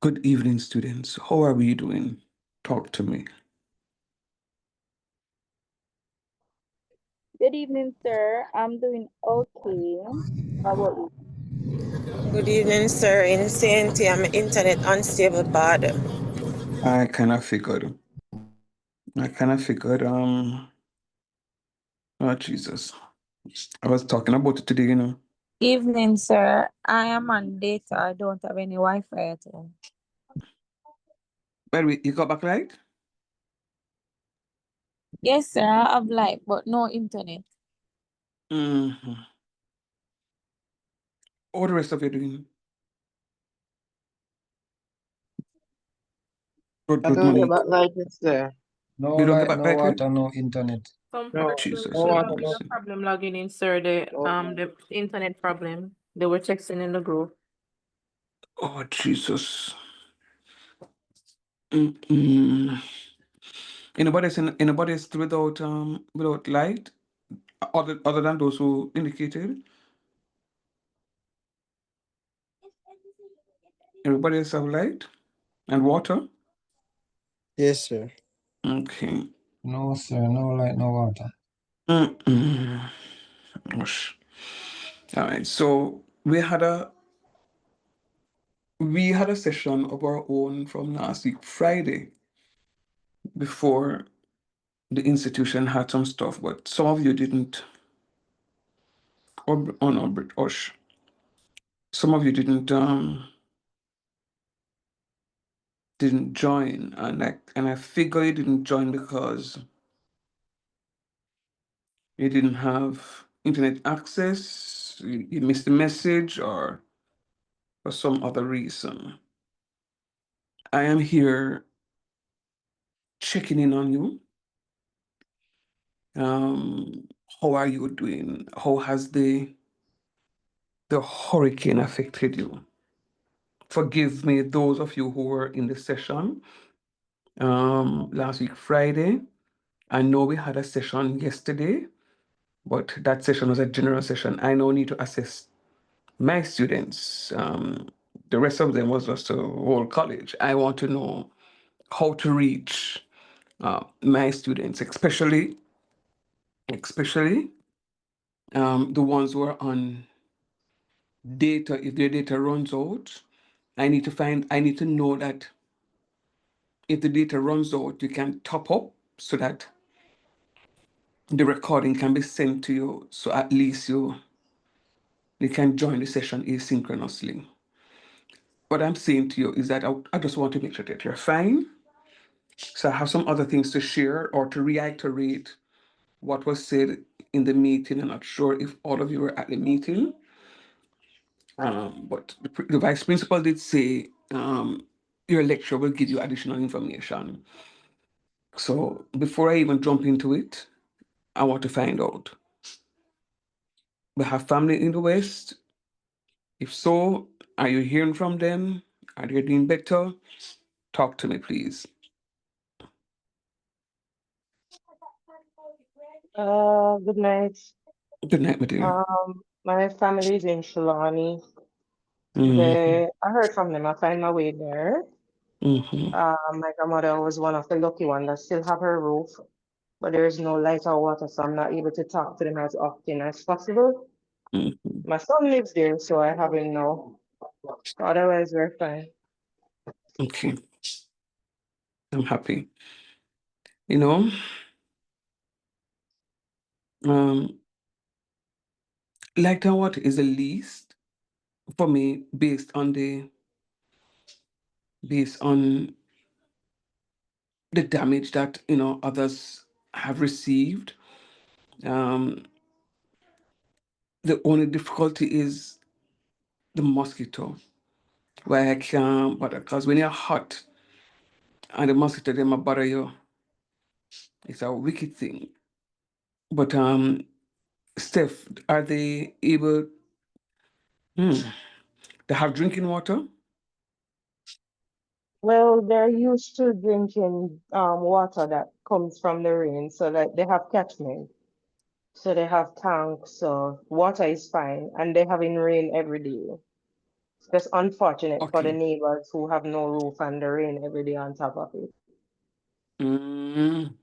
Good evening, students. How are we doing? Talk to me. Good evening, sir. I'm doing okay. How about you? Good evening, sir. In CNT, I'm internet unstable bad. I kind of figured. Oh Jesus. I was talking about it today. Evening, sir. I am on data. I don't have any Wi-Fi at home. By the way, you got back right? Yes, sir. I have light, but no internet. Mm-hmm. All the rest of you doing? Good, I good don't get morning. back like it's there. No You don't get light, back no right yet? water, no internet. Some No, persons Jesus no still have water, having no. a mercy. problem logging in, sir. The internet problem. They were texting in the group. Oh Jesus. Mm-mm. Anybody's without light? Other than those who indicated? Everybody else have light? And water? Yes, sir. Okay. No sir, no light, no water. Mm-mm. Gosh. All right. So we had a session of our own from last week, Friday, before the institution had some stuff, but some of you didn't. Oh no, Osh. Some of you didn't join, and I figure you didn't join because you didn't have internet access, you missed the message, or for some other reason. I am here checking in on you. How are you doing? How has the hurricane affected you? Forgive me, those of you who were in the session last week, Friday. I know we had a session yesterday, but that session was a general session. I now need to assess my students. The rest of them was just a whole college. I want to know how to reach my students, especially the ones who are on data. If their data runs out, I need to know that if the data runs out, you can top up so that the recording can be sent to you. So at least you can join the session asynchronously. What I'm saying to you is that I just want to make sure that you're fine. So I have some other things to share or to reiterate what was said in the meeting. I'm not sure if all of you were at the meeting, but the vice principal did say your lecturer will give you additional information. So before I even jump into it, I want to find out. We have family in the West. If so, are you hearing from them? Are they doing better? Talk to me, please. Good night. Good night, my dear. My family is in Shilani. Mm-hmm. I heard from them. I find my way there. Mm-hmm. My grandmother was one of the lucky ones that still have her roof, but there is no light or water, so I'm not able to talk to them as often as possible. Mm-hmm. My son lives there, so I have him now. Otherwise, we're fine. Okay, I'm happy. You know, um, light and water is the least for me based on the damage that others have received. Um, the only difficulty is the mosquito, where I can't bother because when you're hot and the mosquito them a bother you, it's a wicked thing. But Steph, are they able to have drinking water? Well, they're used to drinking water that comes from the rain, so that they have catchment. So they have tanks, so water is fine, and they having rain every day. Just unfortunate for the Okay. neighbors who have no roof and the rain every day on top of it. Mm,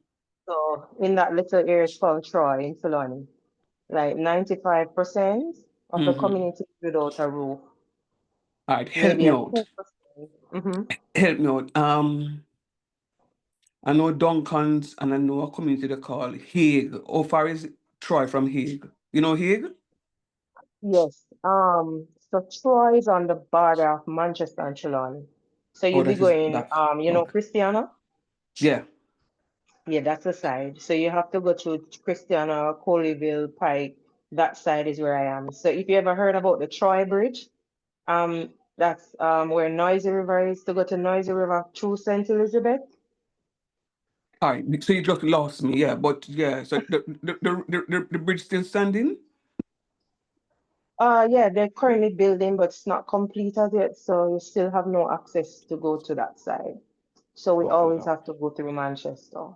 So in that little area it's called Troy in Fulani, like 95% of the mm-hmm. community is without a roof. All right, help Maybe me a out. 2%. Mm-hmm. Help me out. I know Duncan's and I know a community they call Hague. How far is Troy from Hague? You know Hague? Yes. So Troy is on the border of Manchester and Trelawney. So Oh, you'll be going, that's okay. Christiana? Yeah. Yeah, that's the side. So you have to go through Christiana, Colleyville, Pike. That side is where I am. So if you ever heard about the Troy Bridge, that's where Noisy River is to go to Noisy River through St. Elizabeth. All right. So you just lost me. Yeah, but yeah. So the bridge still standing? Yeah, they're currently building, but it's not complete as yet, so you still have no access to go to that side. So we Oh always Lord. have to go through Manchester.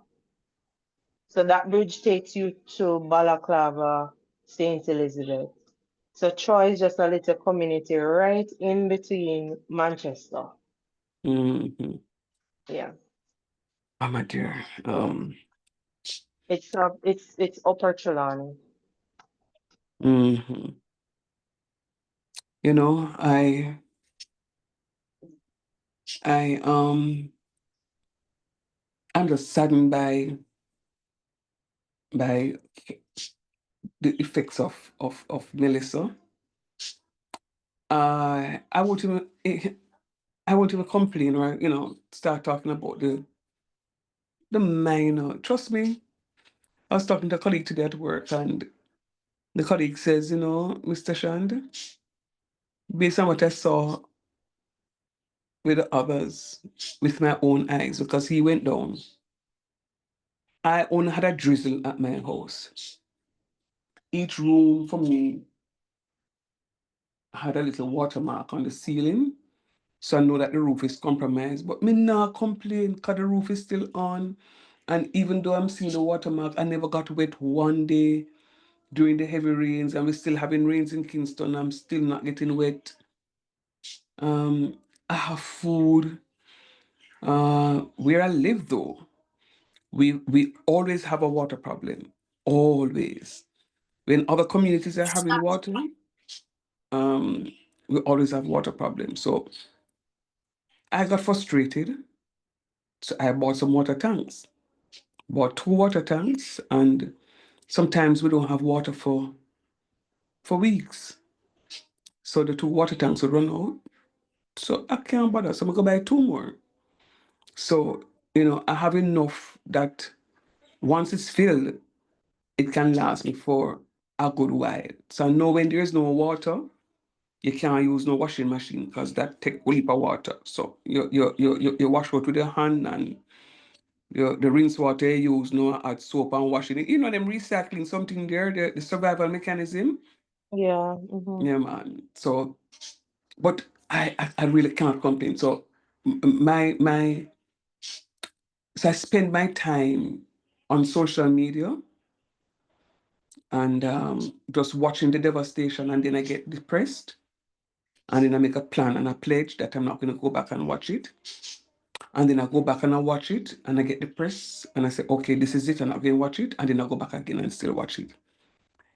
So that bridge takes you to Balaclava, St. Elizabeth. So Troy is just a little community right in between Manchester. Mm-hmm. Yeah. Oh my dear. It's Upper Trelawney. Mm-hmm. You know, I I'm just saddened by the effects of Melissa. I won't even I won't even complain or start talking about the minor. Trust me, I was talking to a colleague today at work, and the colleague says, Mr. Shand, based on what I saw with the others, with my own eyes, because he went down, I only had a drizzle at my house. Each room for me had a little watermark on the ceiling. So I know that the roof is compromised, but me not complain because the roof is still on. And even though I'm seeing the watermark, I never got wet one day during the heavy rains, and we're still having rains in Kingston. I'm still not getting wet. I have food. Where I live, though, we always have a water problem. Always. When other communities are having water, um, we always have water problems. So I got frustrated. So I bought some water tanks. Bought 2 water tanks, and sometimes we don't have water for weeks. So the 2 water tanks will run out. So I can't bother. So I'm gonna buy 2 more. So, I have enough that once it's filled, it can last me for a good while. So I know when there's no water, you can't use no washing machine because that take a heap of water. So you wash out with your hand, and the rinse water you use, no add soap and washing it. Them recycling something there, the survival mechanism. Yeah. Mm-hmm. Yeah, man. So, but I really can't complain. So my so I spend my time on social media and just watching the devastation, and then I get depressed, and then I make a plan and a pledge that I'm not going to go back and watch it, and then I go back and I watch it, and I get depressed, and I say, okay, this is it, I'm not going to watch it, and then I go back again and still watch it.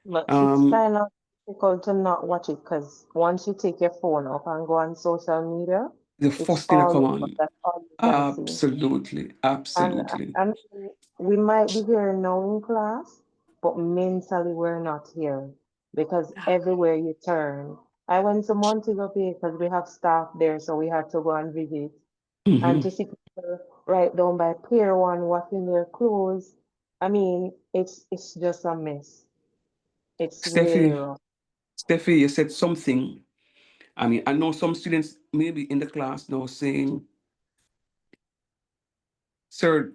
But it's Um, kind of difficult to not watch it because once you take your phone up and go on social media, the it's first thing that all come over. on, That's all you can see. absolutely, And absolutely. I mean, we might be here now in class, but mentally we're not here because everywhere you turn. I went to Montego Bay because we have staff there, so we had to go and visit. And Hmm. to see people right down by Pier 1 washing their clothes, I mean, it's just a mess. It's really Steffi, rough. Steffi, you said something. I mean, I know some students maybe in the class now saying, "Sir,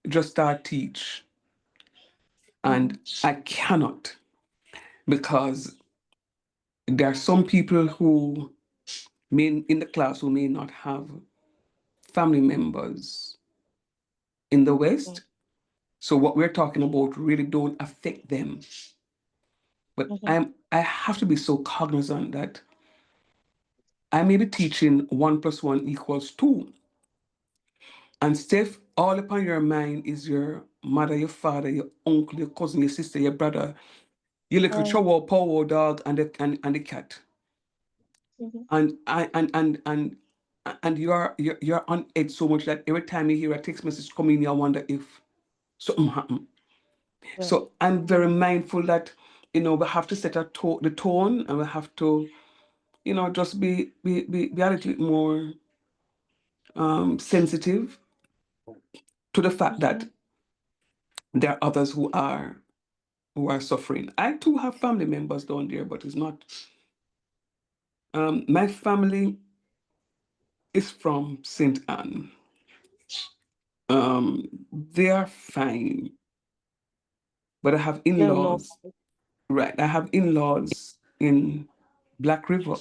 just start teach," Mhm, and I cannot because there are some people who may in the class who may not have family members in the mhm, West. So what we're talking about really don't affect them. But mhm. I have to be so cognizant that I may be teaching 1 + 1 = 2. And Steph, all upon your mind is your mother, your father, your uncle, your cousin, your sister, your brother, your little Right. chow power dog, and the cat. Mhm. And you're on edge so much that every time you hear a text message coming, you wonder if something happened. Yeah. So I'm very mindful that we have to set the tone, and we have to just be a little bit more sensitive to the fact that Mhm. there are others who are suffering. I too have family members down there, but it's not. My family is from St. Anne. They are fine, but I have Them no. in-laws. Right, I have in-laws in Black River,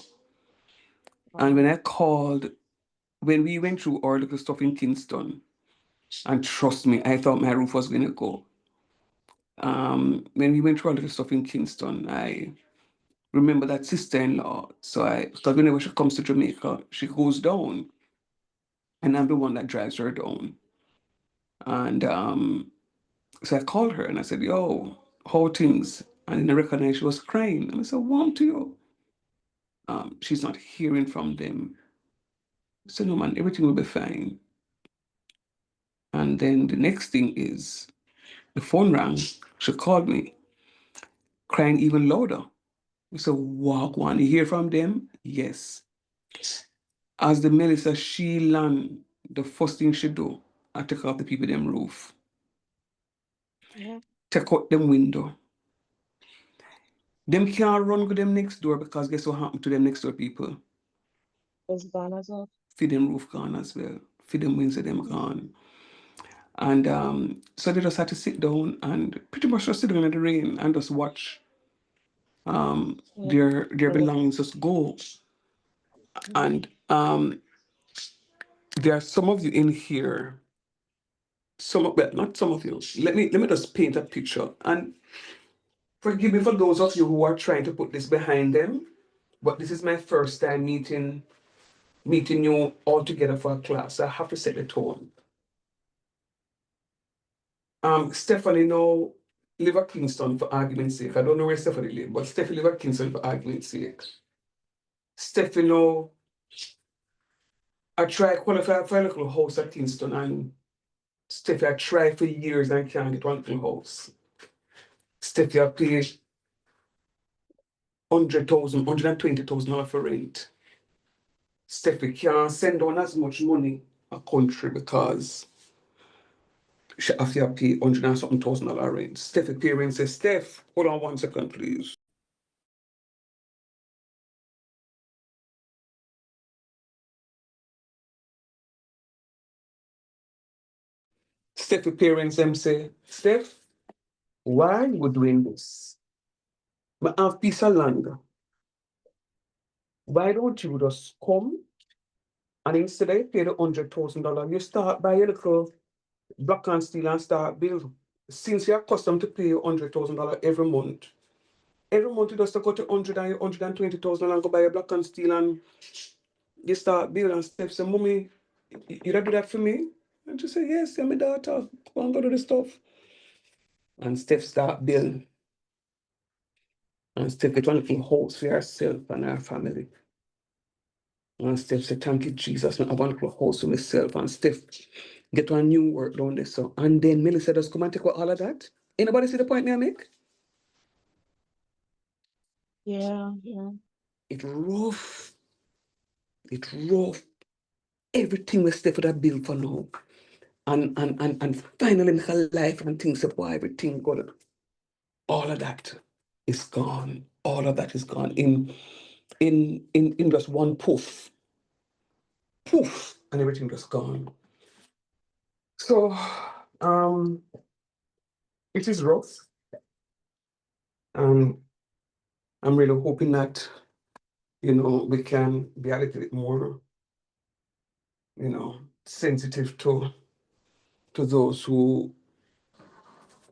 and Um, when we went through our little stuff in Kingston, and trust me, I thought my roof was gonna go. When we went through our little stuff in Kingston, I remember that sister-in-law. Because whenever she comes to Jamaica, she goes down, and I'm the one that drives her down. And so I called her and I said, "Yo, how things?" And then I recognized she was crying. And I said, "What to you?" She's not hearing from them. I said, "No, man, everything will be fine." And then the next thing is the phone rang. She called me, crying even louder. I said, "Walk one. You hear from them?" Yes. As the Melissa she land, the first thing she do, I take off the people them roof, yeah. take out them window. Them can't run to them next door because guess what happened to them next door people? It's gone as well. Feed them roof gone as well. Feed them windows them gone. And so they just had to sit down and pretty much just sit down in the rain and just watch Yeah. their Yeah. belongings just go. Mhm. And there are some of you in here, well, not some of you. Let me just paint a picture. And forgive me for those of you who are trying to put this behind them, but this is my first time meeting you all together for a class. I have to set the tone. Stephanie now live at Kingston for argument's sake. I don't know where Stephanie live, but Stephanie live at Kingston for argument's sake. Stephanie now, I try qualify for a little house at Kingston, and Stephanie I try for years and can't get one little house. Stephanie I pay 120,000 for rent. Stephanie can't send down as much money a country because she have to pay 100 and something thousand dollar rent. Stephanie parents say, Steph, hold on 1 second, please. Steph parents them say, Steph, why you doing this? I have piece of land. Why don't you just come and instead of pay the $100,000, you start by your little block and steel and start build. Since you're accustomed to pay $100,000 every month you just go to 120,000 and go buy a block and steel and you start build. And Steph say, Mommy, you don't do that for me? And she say, yes, I'm my daughter. Go and go do the stuff. And Steph start build. And Steph get one little house for herself and her family. And Steph said, thank you, Jesus. I want to house for myself. And Steph get one new work down there. So and then Melissa just come and take out all of that. Anybody see the point me I make? Yeah. Yeah. It rough. It rough. Everything we Steph would have built for now. And finally make a life and things of why everything got all of that is gone. All of that is gone in just one poof. Poof. And everything just gone. So um it is rough. Um I'm really hoping that, we can be a little bit more, sensitive to those who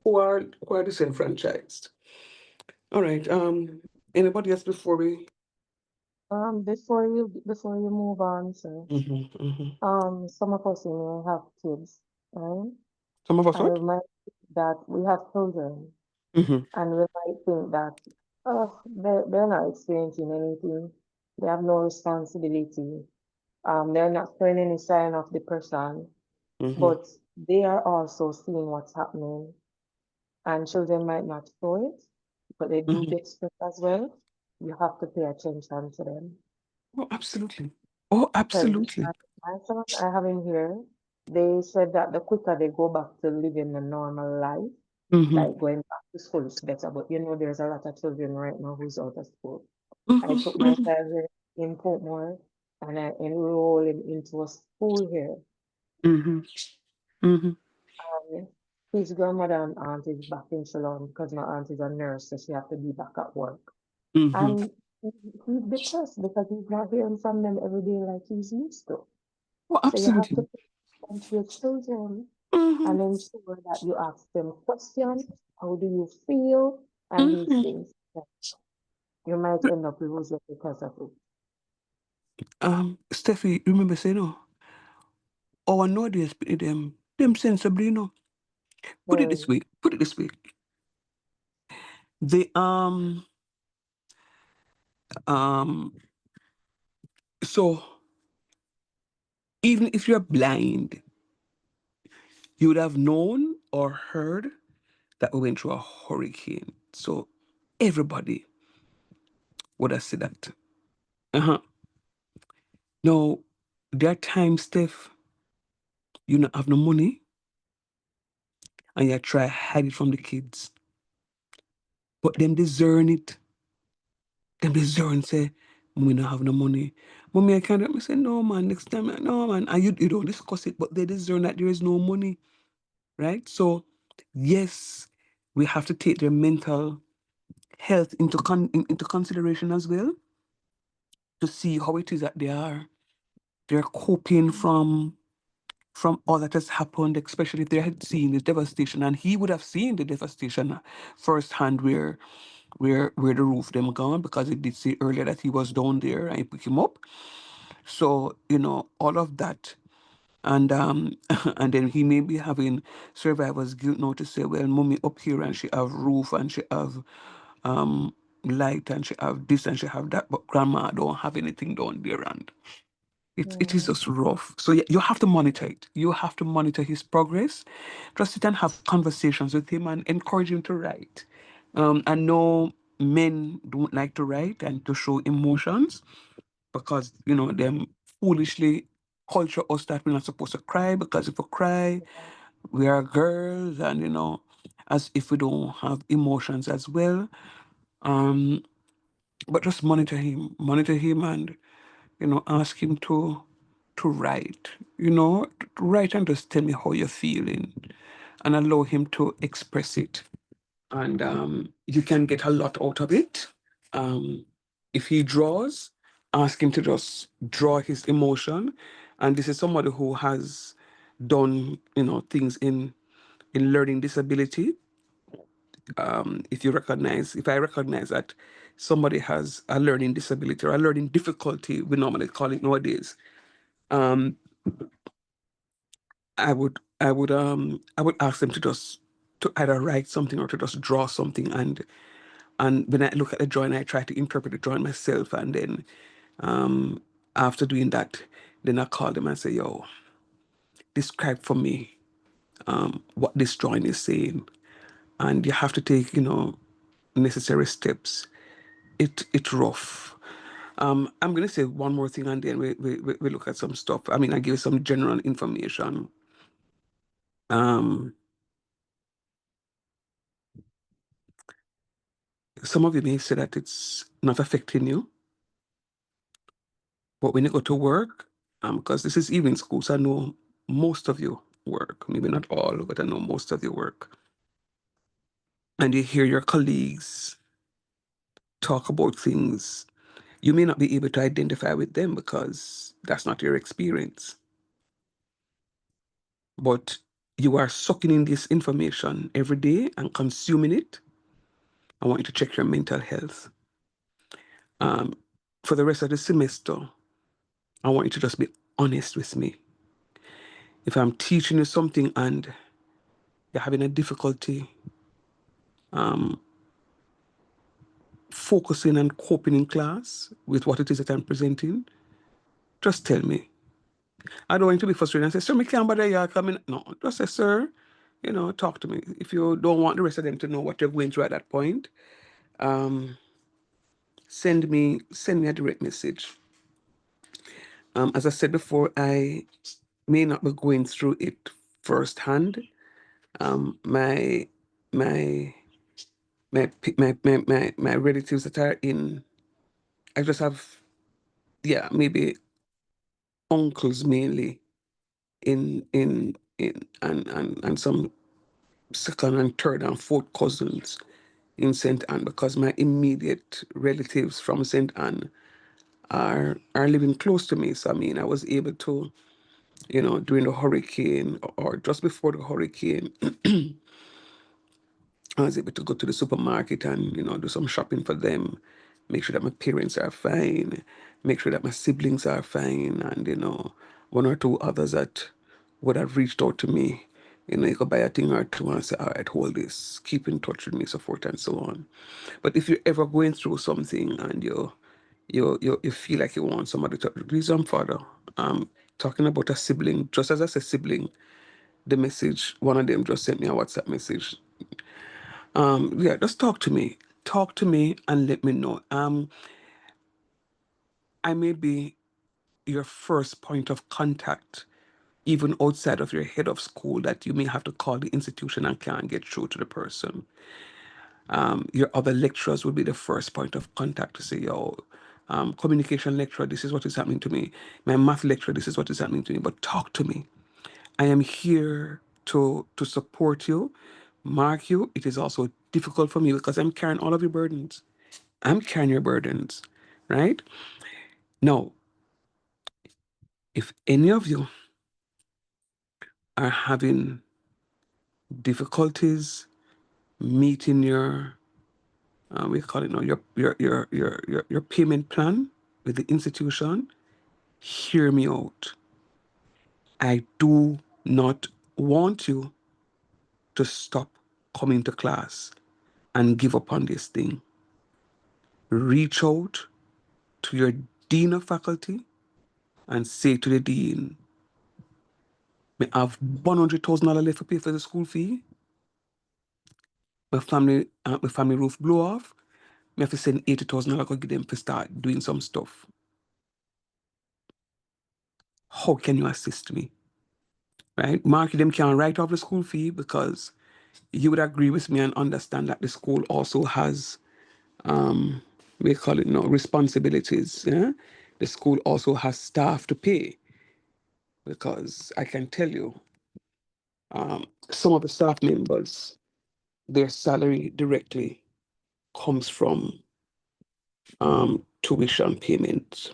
are disenfranchised. All right. Anybody else before we Before you move on, sir, Mm-hmm. some of us in here have kids, right? Some of us And what? we might think that we have children, Mm-hmm. and we might think that, oh, they're not experiencing anything. They have no responsibility. They're not showing any sign of depression, Mm-hmm. but they are also seeing what's happening. And children might not show it, but they do Mm-hmm. get stressed as well. You have to pay attention to them. Oh, absolutely. Oh, Because absolutely. my son, I have him here, they said that the quicker they go back to living a normal life, Mm-hmm. like going back to school is better. But there's a lot of children right now who's out of school. I took my Mm-hmm. child here in Portmore and I enrolled him into a school here. Mm-hmm. Mm-hmm. Um, his grandmother and aunt is back in Ceylon because my aunt is a nurse, so she have to be back at work. Mm-hmm. And he's depressed because he's not hearing from them every day like he's used to. Oh, So you have to absolutely. pay attention to your children Mm-hmm. and ensure that you ask them questions. How do you feel? And these Mm-hmm. things. You might end up losing because of it. Steffi, remember say no. Our nowadays them sensibly, Put it this Very. way. Put it this way. They um so even if you're blind, you would have known or heard that we went through a hurricane. So everybody would have said that. Uh-huh. Now, there are times, Steph, you not have no money and you try hide it from the kids. But them discern it. Them discern say, we don't have no money. Mommy, I can't help me say, no man, next time, no man. And you don't discuss it, but they discern that there is no money. Right? So yes, we have to take their mental health into consideration as well to see how it is that they're coping from all that has happened, especially if they had seen the devastation, and he would have seen the devastation firsthand where the roof them gone, because it did say earlier that he was down there and I picked him up. So all of that, and and then he may be having survivor's guilt now to say, well, mommy up here and she have roof and she have light and she have this and she have that, but grandma don't have anything down there, and it is Mm, just rough. So you have to monitor it. You have to monitor his progress. Just sit and have conversations with him and encourage him to write. I know men don't like to write and to show emotions because them foolishly culture us that we're not supposed to cry, because if we cry, we are girls, and as if we don't have emotions as well. Um, but just monitor him, and ask him to write, to write and just tell me how you're feeling, and allow him to express it. And you can get a lot out of it. Um, if he draws, ask him to just draw his emotion. And this is somebody who has done, things in learning disability. If I recognize that somebody has a learning disability or a learning difficulty, we normally call it nowadays, um, I would ask them to either write something or to just draw something, and when I look at the drawing, I try to interpret the drawing myself, and then um, after doing that, then I call them and say, "Yo, describe for me what this drawing is saying," and you have to take necessary steps. It's rough. I'm gonna say one more thing, and then we look at some stuff. I mean, I give you some general information. Um, some of you may say that it's not affecting you, but when you go to work, because this is evening school, so I know most of you work, maybe not all, but I know most of you work, and you hear your colleagues talk about things, you may not be able to identify with them because that's not your experience, but you are sucking in this information every day and consuming it. I want you to check your mental health. for the rest of the semester, I want you to just be honest with me. If I'm teaching you something and you're having a difficulty focusing and coping in class with what it is that I'm presenting, just tell me. I don't want you to be frustrated and say, sir, me can't bother you coming. No, just say, sir, talk to me. If you don't want the rest of them to know what you're going through at that point, send me a direct message. As I said before, I may not be going through it firsthand. My my my relatives that are in, I just have, yeah, maybe uncles mainly in and some second and third and fourth cousins in St. Anne, because my immediate relatives from St. Anne are living close to me. So I mean, I was able to, during the hurricane or just before the hurricane, I was able to go to the supermarket and, do some shopping for them, make sure that my parents are fine, make sure that my siblings are fine, and, one or two others that would have reached out to me. You could buy a thing or two and say, all right, hold this, keep in touch with me, so forth and so on. But if you're ever going through something and you feel like you want somebody to, reason further, talking about a sibling, just as I said sibling, the message, one of them just sent me a WhatsApp message. Yeah, just talk to me. Talk to me and let me know. I may be your first point of contact, even outside of your head of school, that you may have to call the institution and can't get through to the person. Your other lecturers will be the first point of contact to say, yo, communication lecturer, this is what is happening to me. My math lecturer, this is what is happening to me. But talk to me. I am here to support you. Mark you. It is also difficult for me because I'm carrying all of your burdens. I'm carrying your burdens, right? Now, if any of you are having difficulties meeting your we call it now your payment plan with the institution, hear me out. I do not want you to stop coming to class and give up on this thing. Reach out to your dean of faculty and say to the dean, "Me have $100,000 left to pay for the school fee. My family roof blow off. Me have to send $80,000 to give them to start doing some stuff. How can you assist me?" Right? Mark, them can write off the school fee because you would agree with me and understand that the school also has, we call it now, responsibilities. Yeah? The school also has staff to pay, because I can tell you, some of the staff members, their salary directly comes from tuition payments.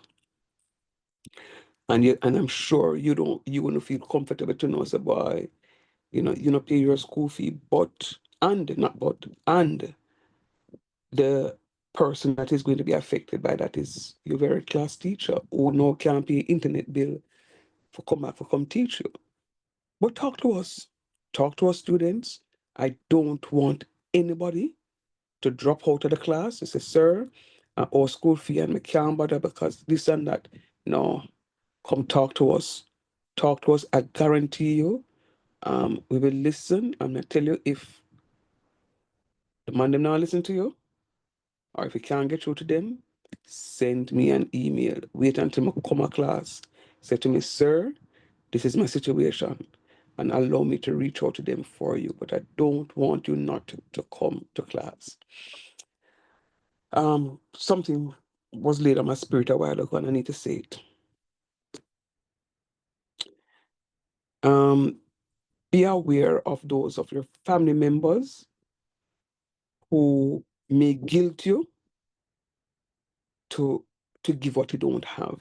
And I'm sure you wouldn't feel comfortable to know, say, boy, you know, pay your school fee, and the person that is going to be affected by that is your very class teacher who now can't pay internet bill for come teach you. But talk to us, students. I don't want anybody to drop out of the class and say, sir, our school fee and me can't bother because this and that. No, come talk to us. Talk to us. I guarantee you, we will listen. I'm gonna tell you, if the man them not listen to you, or if you can't get through to them, send me an email. Wait until I come to class. Say to me, sir, this is my situation, and allow me to reach out to them for you. But I don't want you not to come to class. Something was laid on my spirit a while ago, and I need to say it. Um, be aware of those of your family members who may guilt you to give what you don't have.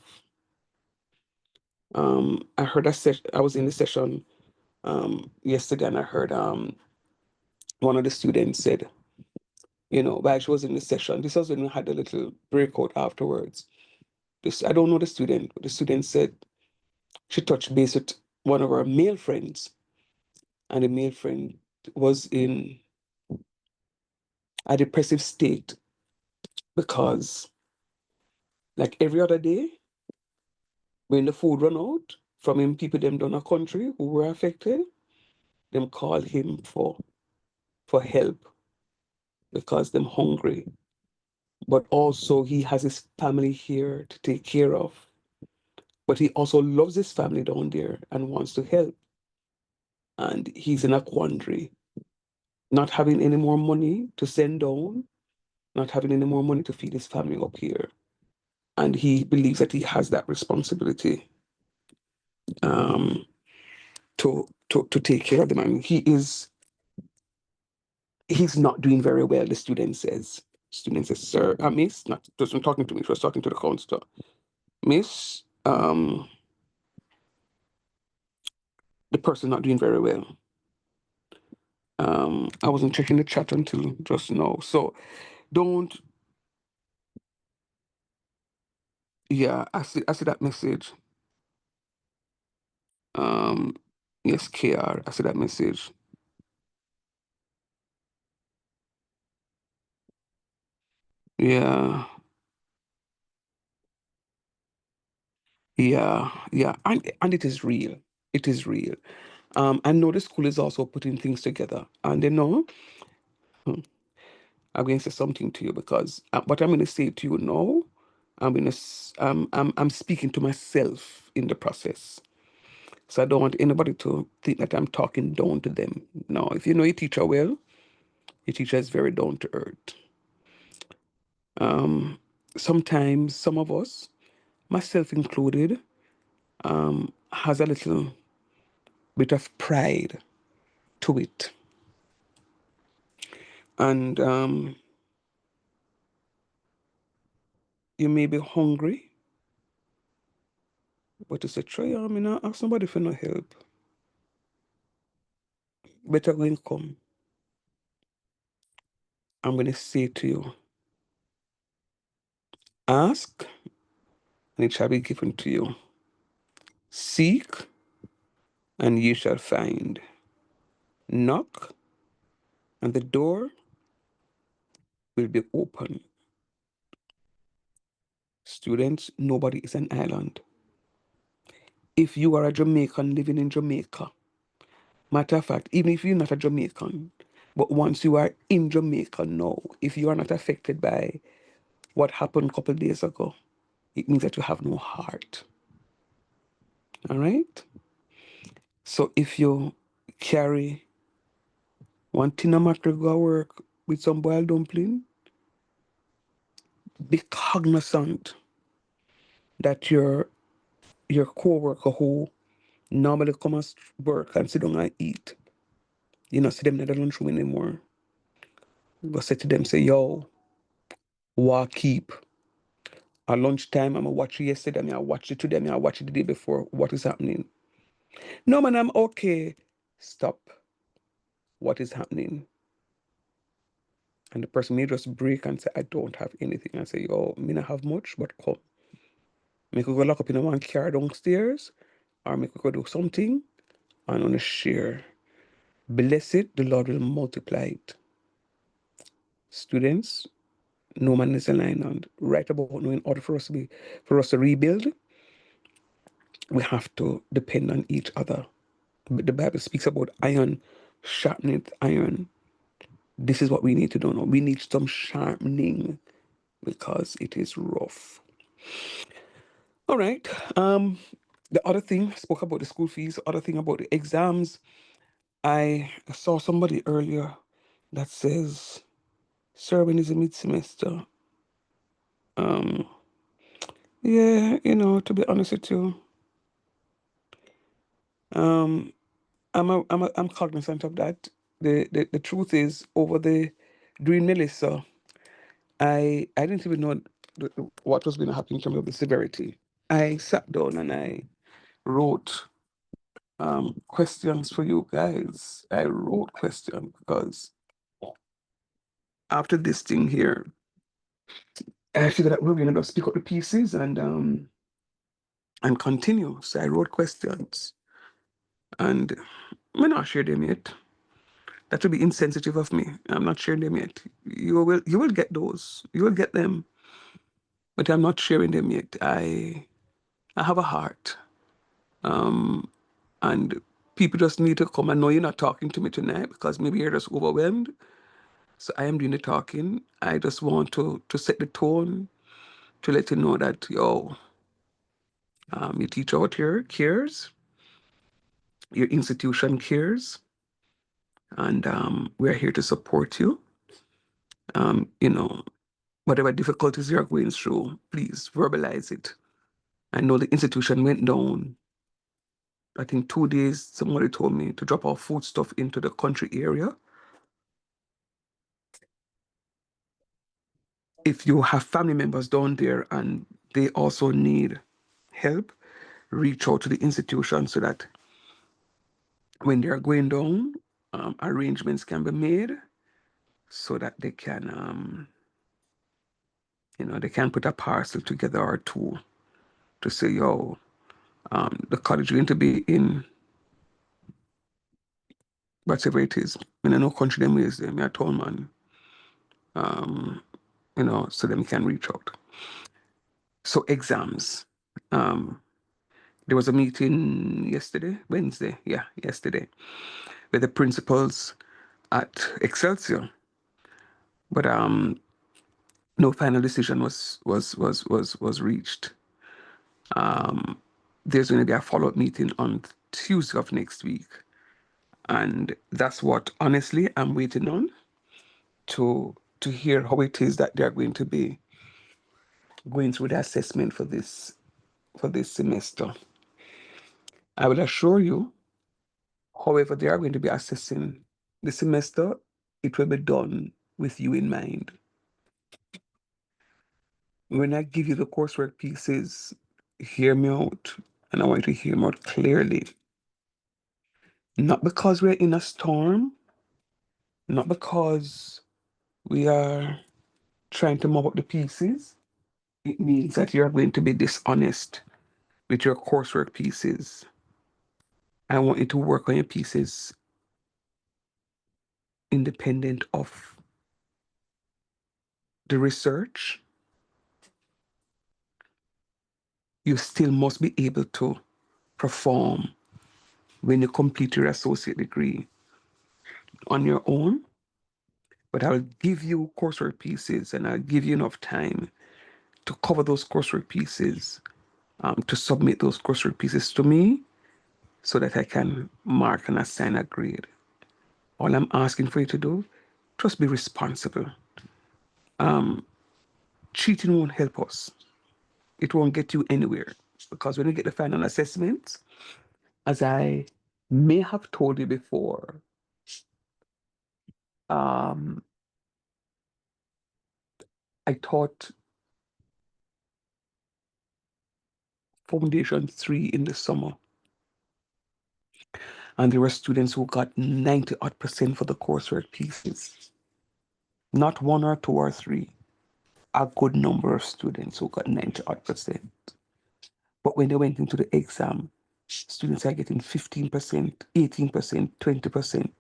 I heard I was in the session yesterday, and I heard one of the students said, while she was in the session, this was when we had a little breakout afterwards. This, I don't know the student, but the student said she touched base with one of her male friends, and the male friend was in a depressive state because, like every other day, when the food run out from him, people them down a country who were affected, them call him for help because them hungry. But also he has his family here to take care of. But he also loves his family down there and wants to help. And he's in a quandary, not having any more money to send down, not having any more money to feed his family up here. And he believes that he has that responsibility um, to take care of them. I mean, he's not doing very well, the student says. Student says, sir, miss, not just talking to me, she was talking to the counselor. Miss, the person not doing very well. I wasn't checking the chat until just now. So don't, yeah, I see that message. Um, yes, KR, I see that message. Yeah, yeah, and it is real. It is real. I know the school is also putting things together, and they know I'm going to say something to you because what I'm going to say to you now, I'm speaking to myself in the process. So I don't want anybody to think that I'm talking down to them. No, if you know your teacher well, your teacher is very down to earth. Sometimes some of us, myself included, has a little bit of pride to it. And you may be hungry, but you say, try, I mean, ask somebody for no help. Better go and come. I'm going to say to you, ask, and it shall be given to you. Seek, and you shall find. Knock, and the door will be open. Students, nobody is an island. If you are a Jamaican living in Jamaica, matter of fact, even if you're not a Jamaican, but once you are in Jamaica now, if you are not affected by what happened a couple of days ago, it means that you have no heart. All right? So if you carry one tin of mackerel go work with some boiled dumpling, be cognizant that your co-worker who normally come and work and sit down and eat, you know, see them in the lunchroom anymore. Go say to them, say, yo, walk keep. At lunchtime, I'm watch it yesterday, I watch it today, I watch it the day before. What is happening? No, man, I'm okay. Stop. What is happening? And the person may just break and say, I don't have anything. I say, yo, me not have much, but come. Me could go lock up in one car downstairs, or me could go do something and on a share. Bless it, the Lord will multiply it. Students, no man is an island. Right about now, in order for us to rebuild, we have to depend on each other. The Bible speaks about iron sharpening iron. This is what we need to do now. We need some sharpening because it is rough. All right. The other thing, spoke about the school fees, other thing about the exams. I saw somebody earlier that says, sir, when is the mid semester? Yeah, you know, to be honest with you, um, I'm cognizant of that. The truth is, during Melissa, I didn't even know what was going to happen in terms of the severity. I sat down and I wrote questions for you guys. I wrote questions because after this thing here, I figured that we're going to just pick up the pieces and continue. So I wrote questions, and I'm not share them yet. That would be insensitive of me. I'm not sharing them yet. You will get those. You will get them, but I'm not sharing them yet. I have a heart, and people just need to come. I know you're not talking to me tonight because maybe you're just overwhelmed. So I am doing the talking. I just want to set the tone to let you know that your teacher out here cares, your institution cares, and we're here to support you. You know, whatever difficulties you're going through, please verbalize it. I know the institution went down. I think 2 days, somebody told me to drop our food stuff into the country area. If you have family members down there and they also need help, reach out to the institution so that when they're going down, arrangements can be made so that they can, they can put a parcel together or two to say, the college going to be in whatever it is. I know country them is them, I told man, so them can reach out. So exams. There was a meeting yesterday, Wednesday, yesterday, with the principals at Excelsior, but no final decision was reached. There's going to be a follow-up meeting on Tuesday of next week, and that's what honestly I'm waiting on to hear how it is that they're going to be going through the assessment for this semester. I will assure you, however they are going to be assessing the semester, it will be done with you in mind. When I give you the coursework pieces, hear me out, and I want you to hear me out clearly. Not because we're in a storm, not because we are trying to mop up the pieces. It means that you're going to be dishonest with your coursework pieces. I want you to work on your pieces independent of the research. You still must be able to perform when you complete your associate degree on your own. But I'll give you coursework pieces and I'll give you enough time to cover those coursework pieces, to submit those coursework pieces to me so that I can mark and assign a grade. All I'm asking for you to do, just be responsible. Cheating won't help us. It won't get you anywhere because when you get the final assessment, as I may have told you before, um, I taught Foundation 3 in the summer, and there were students who got 90 odd percent for the coursework pieces. Not one or two or three, a good number of students who got 90 odd percent. But when they went into the exam, students are getting 15%, 18%, 20%.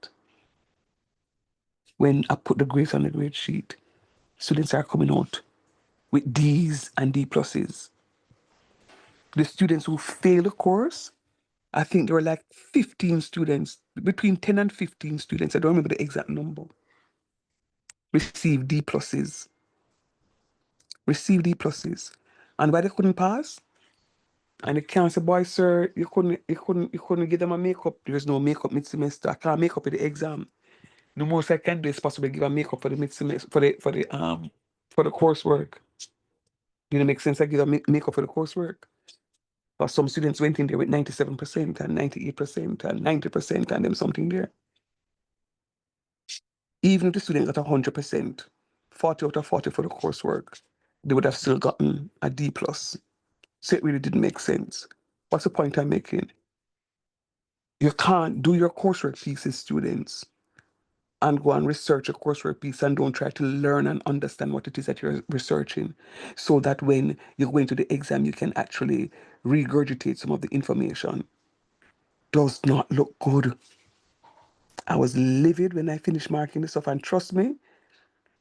When I put the grades on the grade sheet, students are coming out with D's and D pluses. The students who fail the course, I think there were like 15 students, between 10 and 15 students, I don't remember the exact number, received D pluses. Received D pluses. And why they couldn't pass? And they can't say, boy, sir, you couldn't give them a makeup. There's no makeup mid-semester. I can't make up for the exam. The most I can do is possibly give a makeup for the mid-semester for the coursework. Did it make sense? I give a makeup for the coursework. But some students went in there with 97% and 98% and 90% and them something there. Even if the student got 100%, 40 out of 40 for the coursework, they would have still gotten a D plus. So it really didn't make sense. What's the point I'm making? You can't do your coursework pieces, students, and go and research a coursework piece and don't try to learn and understand what it is that you're researching, so that when you go into the exam, you can actually regurgitate some of the information. Does not look good. I was livid when I finished marking this stuff, and trust me,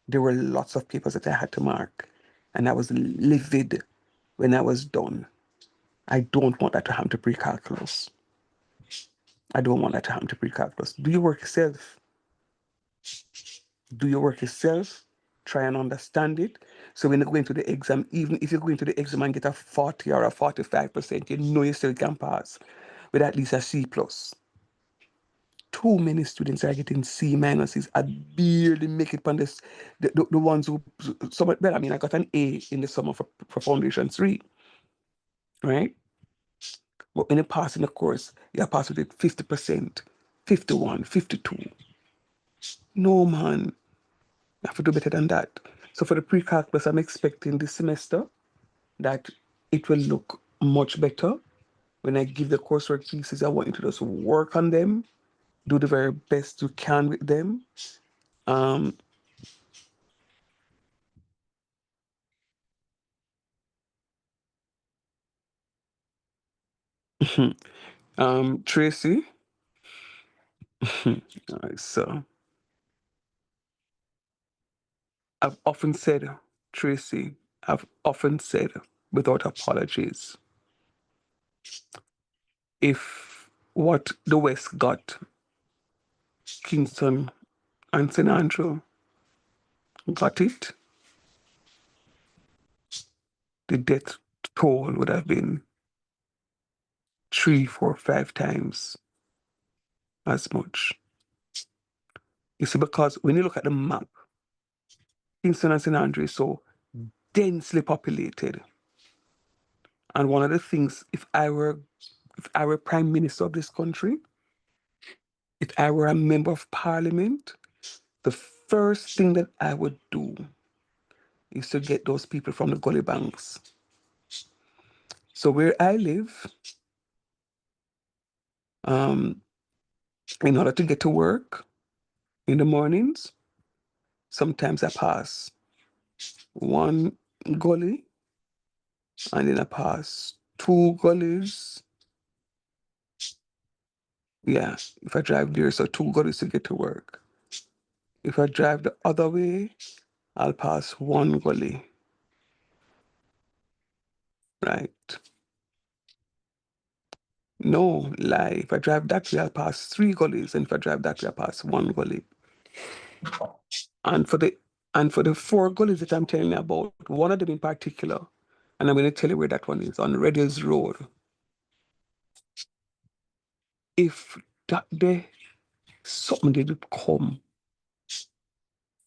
there were lots of papers that I had to mark, and I was livid when I was done. I don't want that to happen to pre-calculus. I don't want that to happen to pre-calculus. Do your work yourself. Do your work yourself. Try and understand it. So when you go into the exam, even if you go into the exam and get a 40 or a 45%, you know you still can pass with at least a C plus. Too many students are getting C minuses. I barely make it on this. The ones who somewhat better. I mean, I got an A in the summer for Foundation 3, right? But when you pass in the course, you pass with it 50%, 51, 52. No, man. You have to do better than that. So for the pre-calculus, I'm expecting this semester that it will look much better. When I give the coursework pieces, I want you to just work on them, do the very best you can with them. Um, Tracy, all right, so I've often said, Tracy, I've often said without apologies, if what the West got, Kingston and St. Andrew got it, the death toll would have been 3, 4, 5 times as much. You see, because when you look at the map, Kingston and St. Andrew is so densely populated. And one of the things, if I were Prime Minister of this country, if I were a member of Parliament, the first thing that I would do is to get those people from the gully banks. So where I live, in order to get to work in the mornings, sometimes I pass one gully and then I pass 2 gullies. Yeah, if I drive there, so 2 gullies to get to work. If I drive the other way, I'll pass 1 gully. Right? No, lie. If I drive that way, I'll pass 3 gullies, and if I drive that way, I'll pass 1 gully. And for the 4 gullies that I'm telling you about, one of them in particular, and I'm going to tell you where that one is, on Red Hills Road. If that day something did come,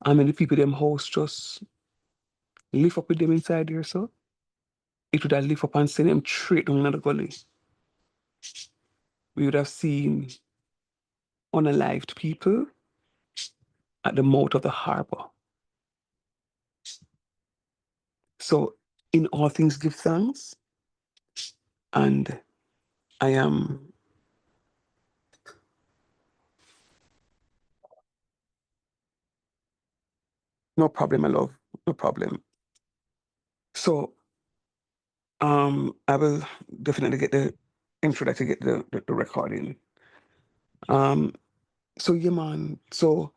I mean the people them house just lift up with them inside there, so it would have lift up and send them straight down another gully. We would have seen unalived people at the mouth of the harbor. So in all things give thanks, and I am no problem, my love, no problem. So I will definitely get the intro that to get the recording. So yeah, man. So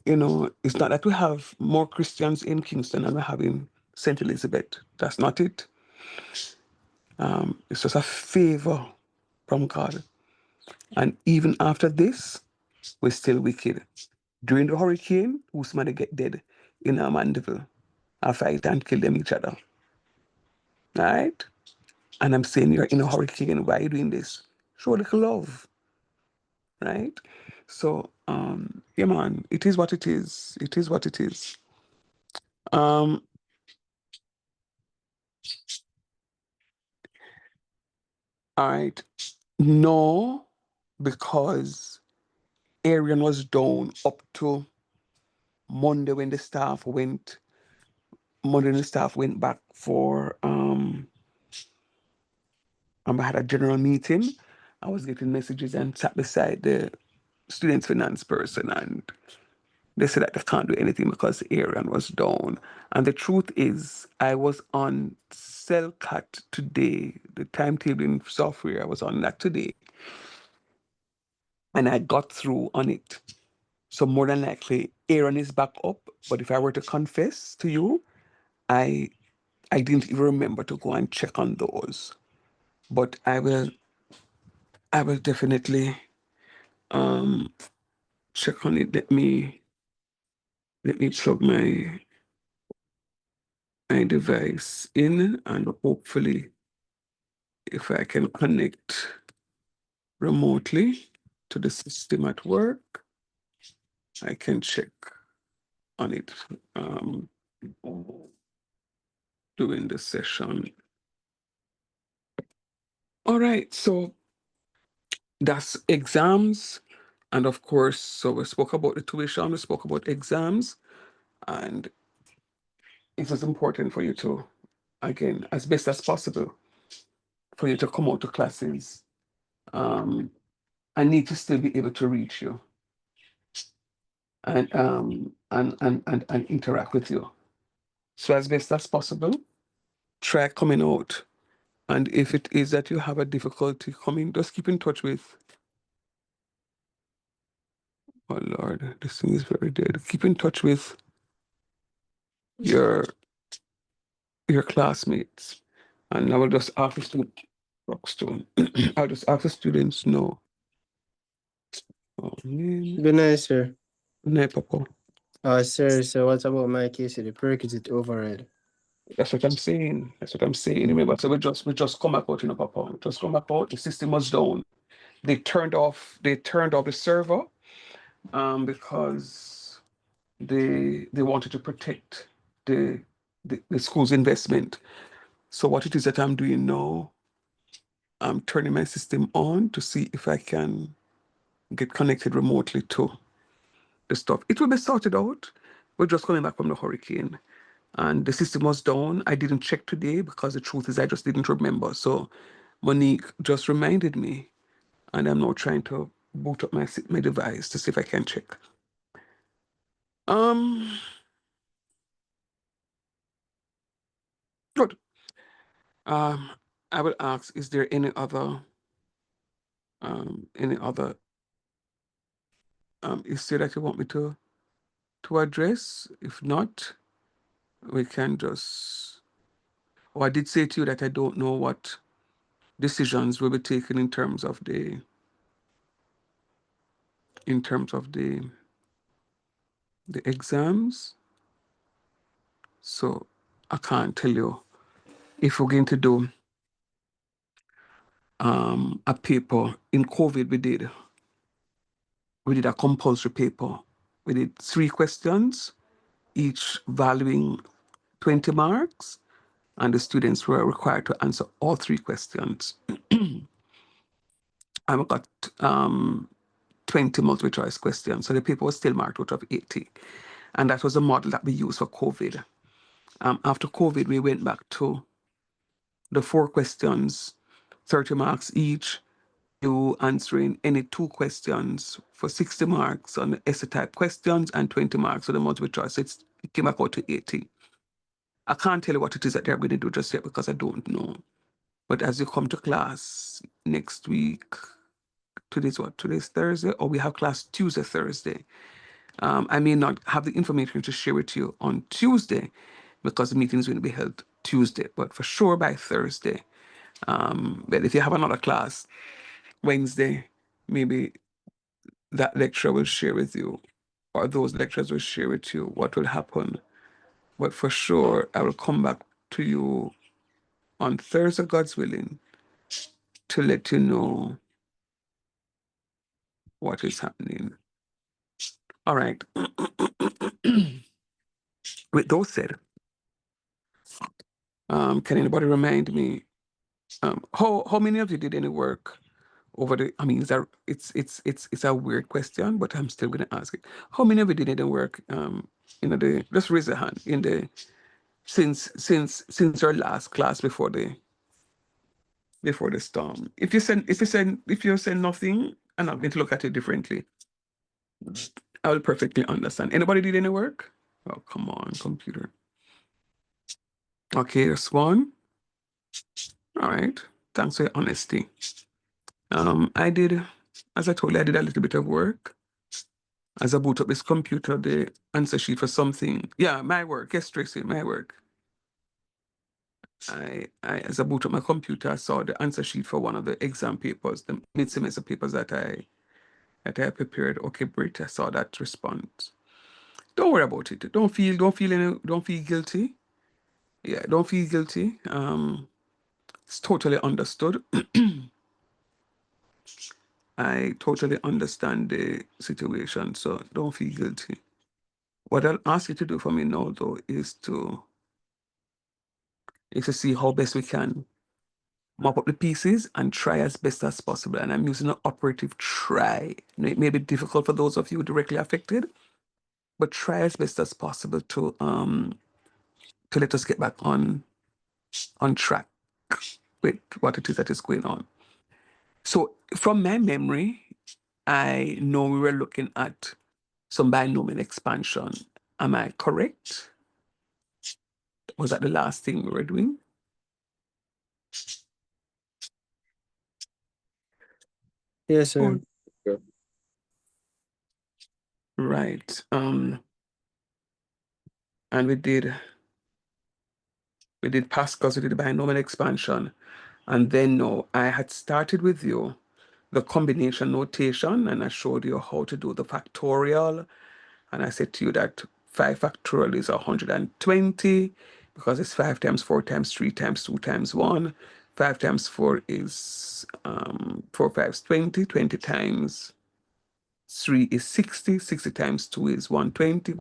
it's not that we have more Christians in Kingston than we have in St. Elizabeth. That's not it. It's just a favor from God. And even after this, we're still wicked. During the hurricane, who's somebody get dead in a Mandeville? I fight and kill them each other. Right? And I'm saying you're in a hurricane. Why are you doing this? Show a little love. Right? So, yeah, man, it is what it is. It is what it is. Um, all right. No, because Arian was down up to Monday when the staff went. Monday the staff went back for I had a general meeting. I was getting messages and sat beside the students finance person, and they said that they can't do anything because the area was down. And the truth is, I was on Cellcat today, the timetabling software. I was on that today, and I got through on it. So more than likely, Aaron is back up. But if I were to confess to you, I I didn't even remember to go and check on those. But I will definitely check on it. Let me plug my device in, and hopefully if I can connect remotely to the system at work, I can check on it during the session. All right, so that's exams. And of course, so we spoke about the tuition, we spoke about exams, and it is important for you to, again, as best as possible, for you to come out to classes. I need to still be able to reach you and interact with you. So as best as possible, try coming out. And if it is that you have a difficulty coming, just keep in touch with, oh Lord, this thing is very dead. Keep in touch with your your classmates. And I will just ask the student, Rockstone, I'll just ask the students no. Oh, man. Good night, sir. No, Papa. Sir, so what about my case? The prerequisite override. That's what I'm saying. That's what I'm saying. Remember, so we just come back out, Papa. Just come back out. The system was down. They turned off the server because they wanted to protect the, the school's investment. So what it is that I'm doing now, I'm turning my system on to see if I can get connected remotely to the stuff. It will be sorted out. We're just coming back from the hurricane. And the system was down. I didn't check today because the truth is I just didn't remember. So Monique just reminded me, and I'm now trying to boot up my device to see if I can check. Um, Good. Um, I will ask: is there any other issue that you want me to address? If not, we can just. Oh, I did say to you that I don't know what decisions will be taken in terms of the exams. So I can't tell you if we're going to do a paper. In COVID we did a compulsory paper. We did 3 questions, each valuing 20 marks, and the students were required to answer all 3 questions. And we got 20 multiple choice questions. So the paper was still marked out of 80. And that was a model that we used for COVID. After COVID, we went back to the 4 questions, 30 marks each, you answering any 2 questions for 60 marks on the essay type questions and 20 marks on the multiple choice. So it came back out to 80. I can't tell you what it is that they're going to do just yet because I don't know. But as you come to class next week, today's Thursday, or we have class Tuesday, Thursday. I may not have the information to share with you on Tuesday because the meeting is going to be held Tuesday, but for sure by Thursday. But if you have another class Wednesday, maybe that lecturer will share with you, or those lecturers will share with you what will happen. But for sure, I will come back to you on Thursday, God's willing, to let you know what is happening. All right. With those said, can anybody remind me how many of you did any work over the? I mean, it's a weird question, but I'm still going to ask it. How many of you did any work? Just raise a hand in the since our last class before the storm. If you send nothing, I'm not going to look at it differently. I will perfectly understand. Anybody did any work? Oh, come on, computer. Okay, there's one. All right. Thanks for your honesty. I did, as I told you, I did a little bit of work. As I boot up this computer, the answer sheet for something. Yeah, my work. Yes, Tracy, my work. As I boot up my computer, I saw the answer sheet for one of the exam papers, the mid-semester papers that I prepared. Okay, Brit, I saw that response. Don't worry about it. Don't feel guilty. Yeah, don't feel guilty. It's totally understood. I totally understand the situation, so don't feel guilty. What I'll ask you to do for me now, though, is to see how best we can mop up the pieces and try as best as possible. And I'm using an operative try. It may be difficult for those of you directly affected, but try as best as possible to let us get back on track with what it is that is going on. So from my memory, I know we were looking at some binomial expansion. Am I correct? Was that the last thing we were doing? Yes, sir. Right. And we did Pascal's, we did binomial expansion. And then no, I had started with you the combination notation, and I showed you how to do the factorial. And I said to you that 5 factorial is 120 because it's 5 times 4 times 3 times 2 times 1. 5 times 4 is 4 5 20. 20 times 3 is 60. 60 times 2 is 120.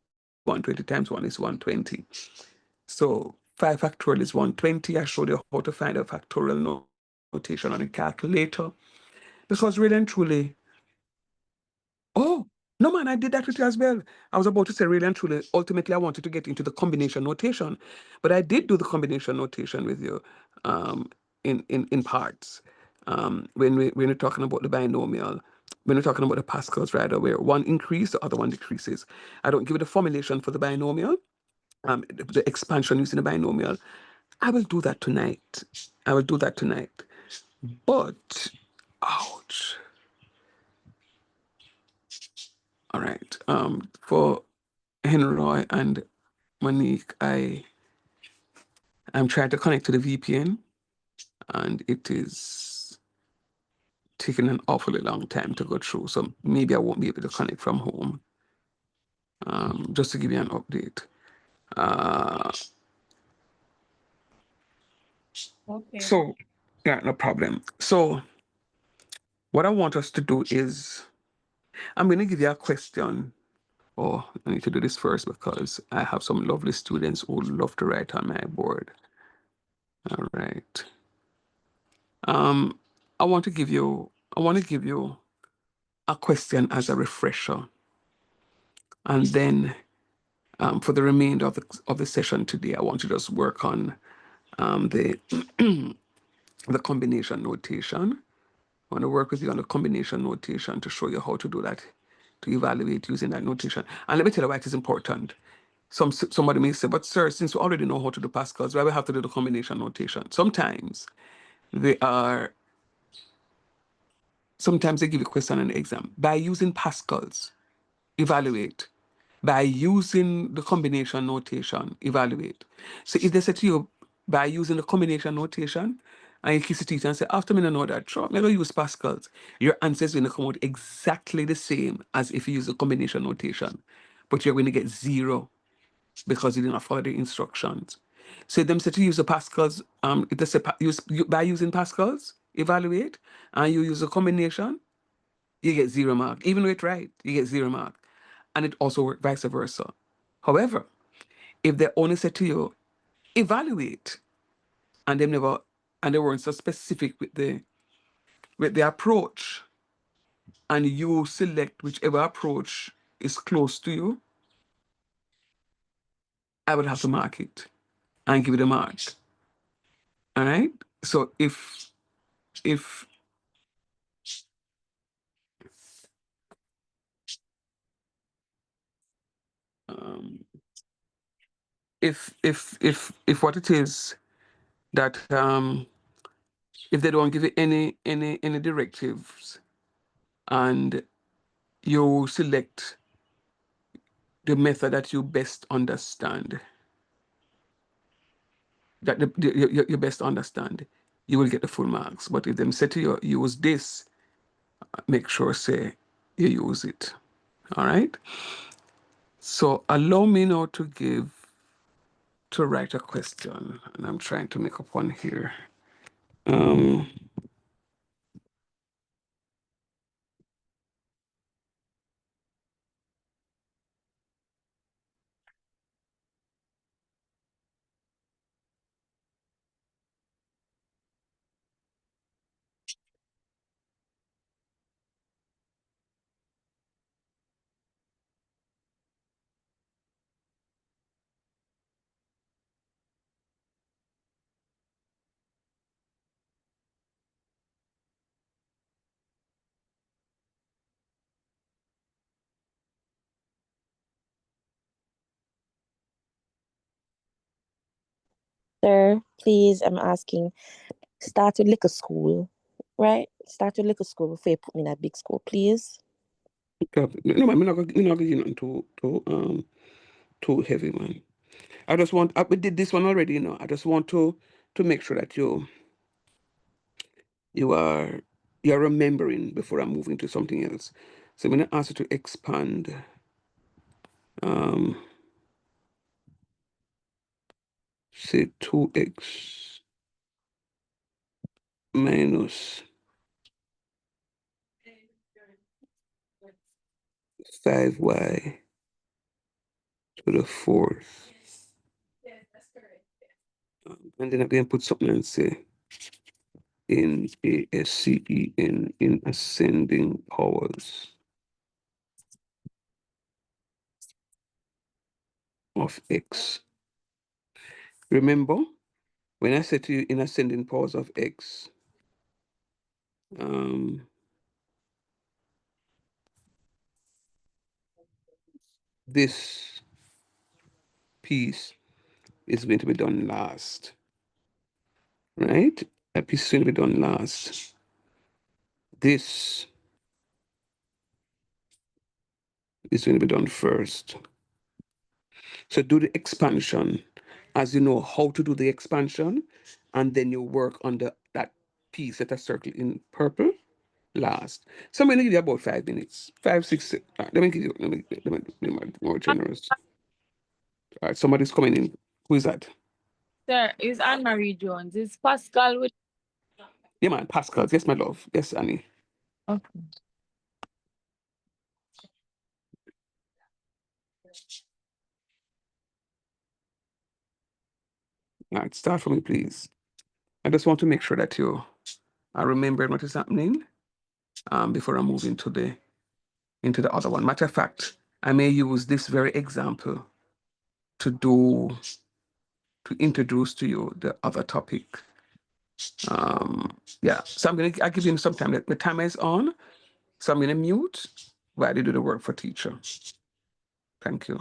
120 times 1 is 120. So 5 factorial is 120. I showed you how to find a factorial notation on a calculator. Because really and truly, oh, no, man, I did that with you as well. I was about to say really and truly, ultimately, I wanted to get into the combination notation, but I did do the combination notation with you in parts. When we're talking about the binomial, when we're talking about the Pascals, rather, where one increases, the other one decreases. I don't give you the formulation for the binomial, the expansion using the binomial. I will do that tonight. I will do that tonight. But, ouch. All right. For Henroy and Monique, I'm trying to connect to the VPN, and it is taking an awfully long time to go through. So maybe I won't be able to connect from home. Just to give you an update. Okay. So yeah, no problem. So what I want us to do is I'm going to give you a question. Oh, I need to do this first because I have some lovely students who love to write on my board. All right. I want to give you a question as a refresher, and then for the remainder of the session today, I want to just work on the the combination notation. I want to work with you on the combination notation to show you how to do that, to evaluate using that notation. And let me tell you why it is important. Somebody may say, but sir, since we already know how to do Pascals, why we have to do the combination notation? Sometimes they are sometimes they give you a question in the exam. By using Pascals, evaluate. By using the combination notation, evaluate. So if they say to you, by using the combination notation, and you kiss the teacher and say, after me, I know that, sure, I'm going to use Pascals, your answer is going to come out exactly the same as if you use the combination notation. But you're going to get 0 because you didn't follow the instructions. So them say to use the Pascals, if they say by using Pascals, evaluate, and you use a combination, you get 0 mark. Even though it's right, you get 0 mark. And it also works vice versa. However, if they only say to you, evaluate, and they weren't so specific with the approach, and you select whichever approach is close to you, I would have to mark it and give it a mark. All right. So if if what it is that if they don't give you any directives and you select the method that you best understand, that you best understand, you will get the full marks. But if them say to you use this, make sure say you use it. All right. So allow me now to write a question, and I'm trying to make up one here. Um, Sir, please, I'm asking, start with little school, right? Start with little school before you put me in a big school, please. no, man, we're not going on too heavy, man. I just want we did this one already, you know. I just want to make sure that you are you're remembering before I'm moving to something else. So I'm gonna ask you to expand say 2x minus 5y to the fourth. And then I'm gonna put something and say in ASCEN in ascending powers of x. Remember, when I said to you in ascending powers of x, this piece is going to be done last, right? A piece is going to be done last. This is going to be done first. So do the expansion as you know how to do the expansion, and then you work on that piece that I circled in purple last. So I'm going to give you about 5 minutes, 5, 6. Let me give you. Let me be more generous. All right, somebody's coming in. Who is that? Sir, is Anne Marie Jones. Is Pascal with Yeah, man, Pascal. Yes, my love. Yes, Annie. okay. All right, start for me, please. I just want to make sure that you are remembering what is happening before I move into the other one. Matter of fact, I may use this very example to introduce to you the other topic. Yeah, so I'll give you some time. The timer is on, so I'm gonna mute while you do the work for teacher. Thank you.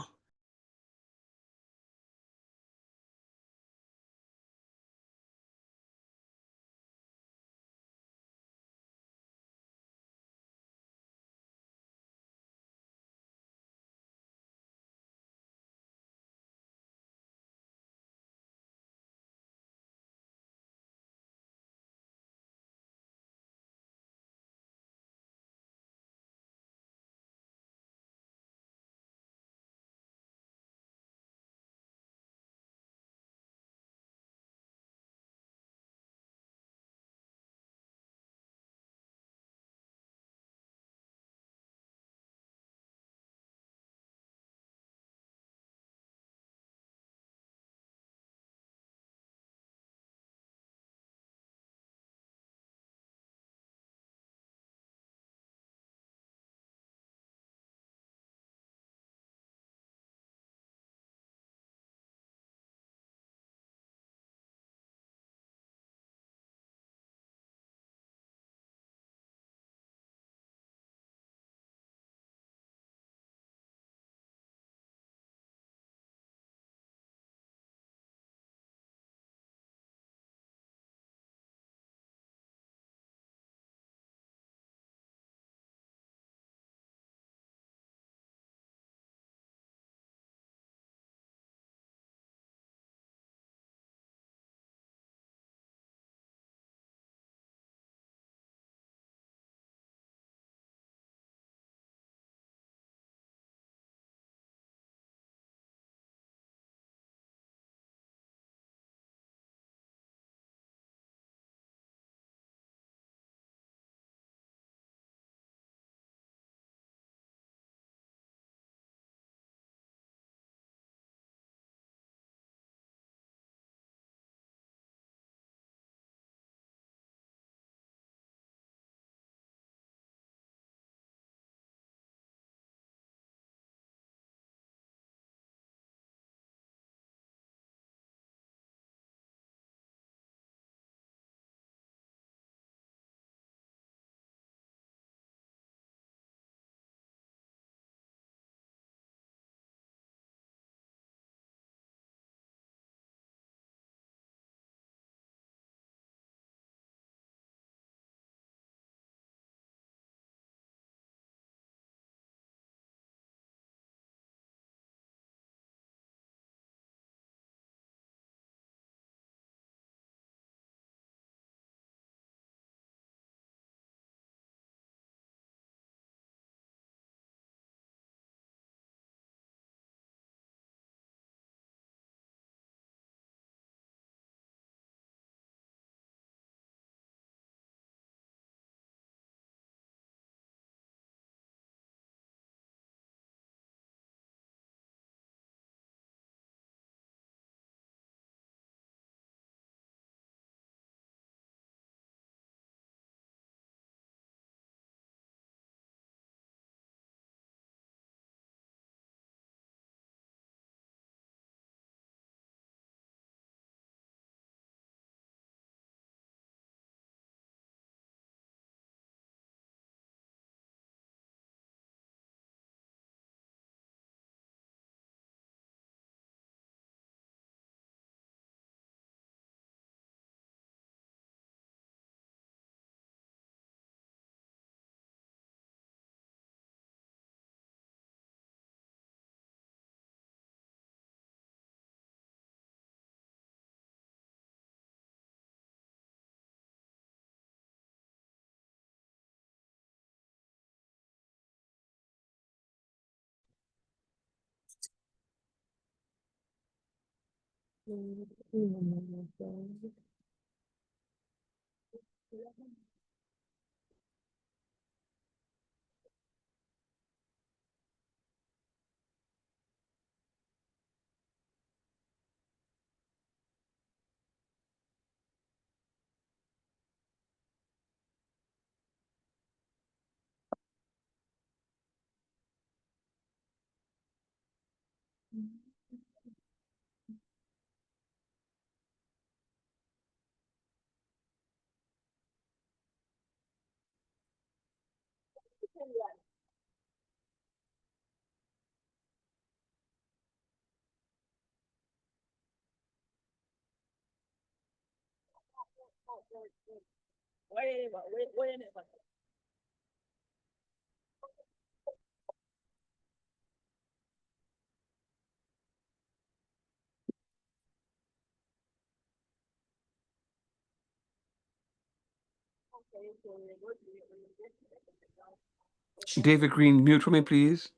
David Green, mute for me, please.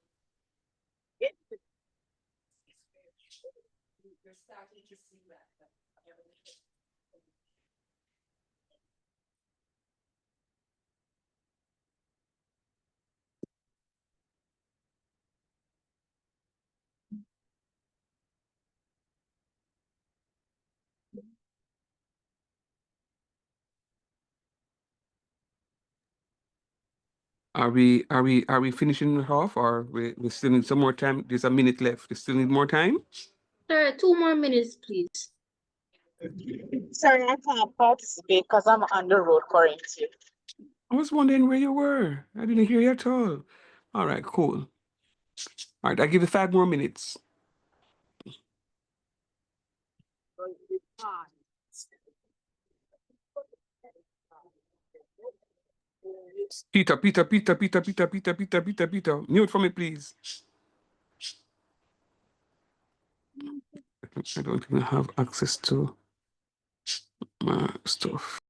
Are we finishing it off, or we still need some more time? There's a minute left. We still need more time. Sir, 2 more minutes, please. Sorry, I can't participate because I'm on the road currently. I was wondering where you were. I didn't hear you at all. All right, cool. All right, I give you 5 more minutes. Peter. Mute for me, please. I don't even have access to my stuff.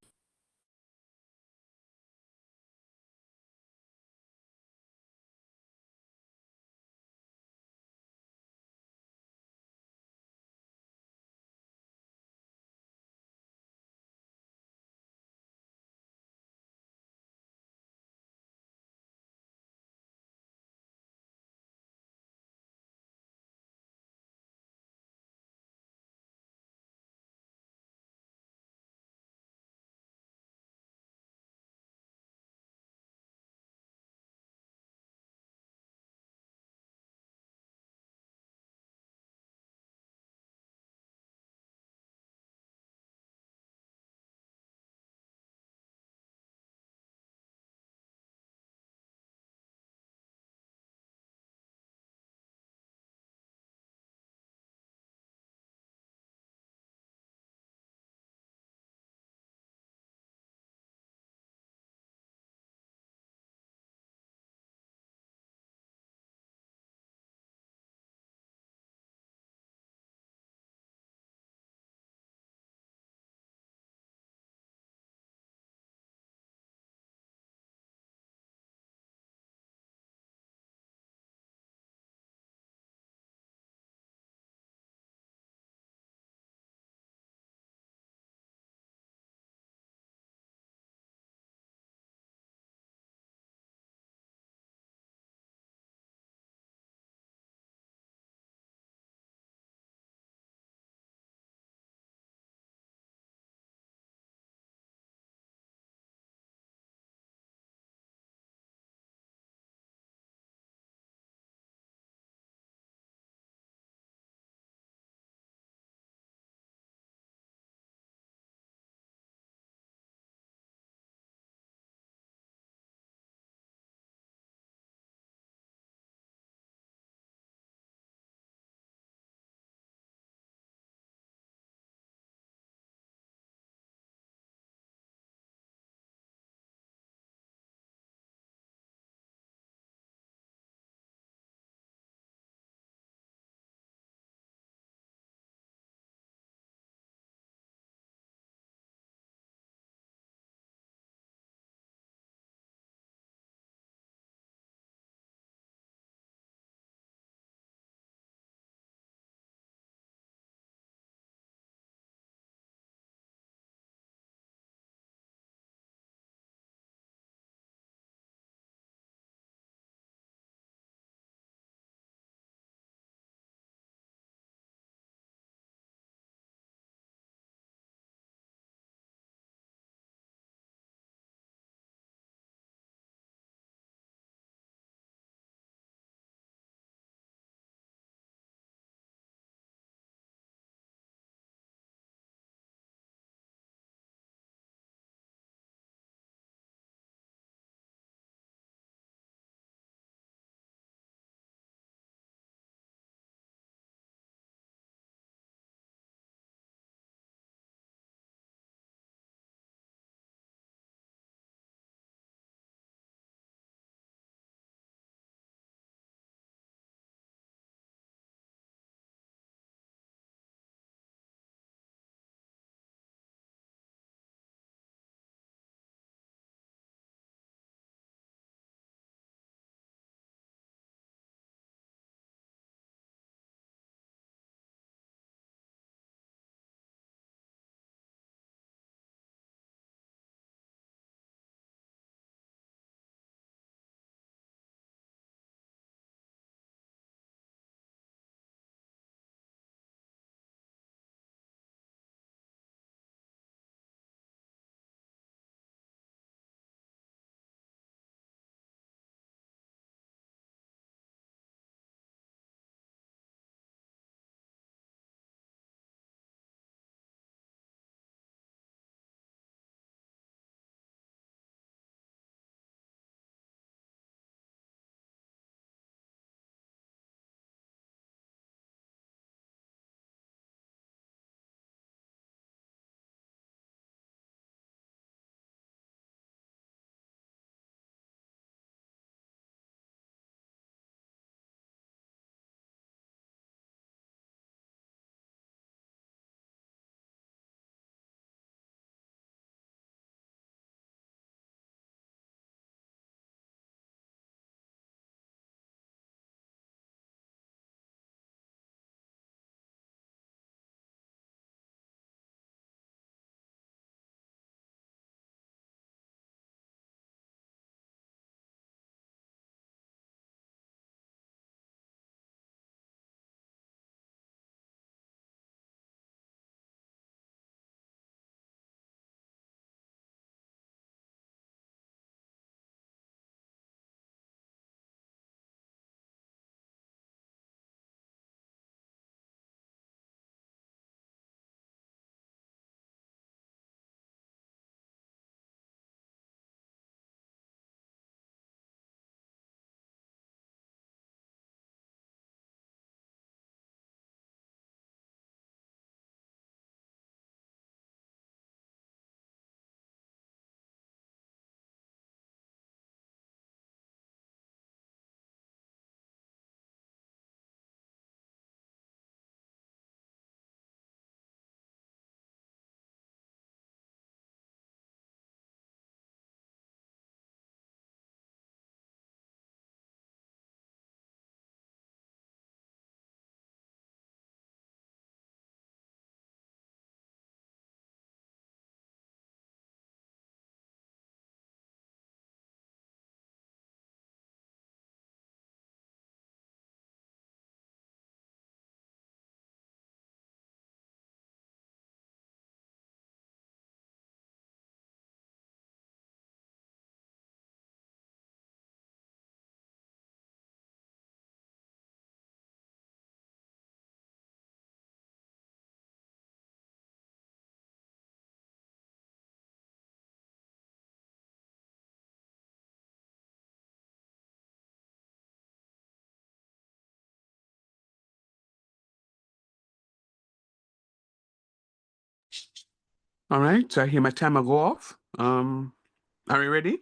All right, so I hear my timer go off. Are you ready?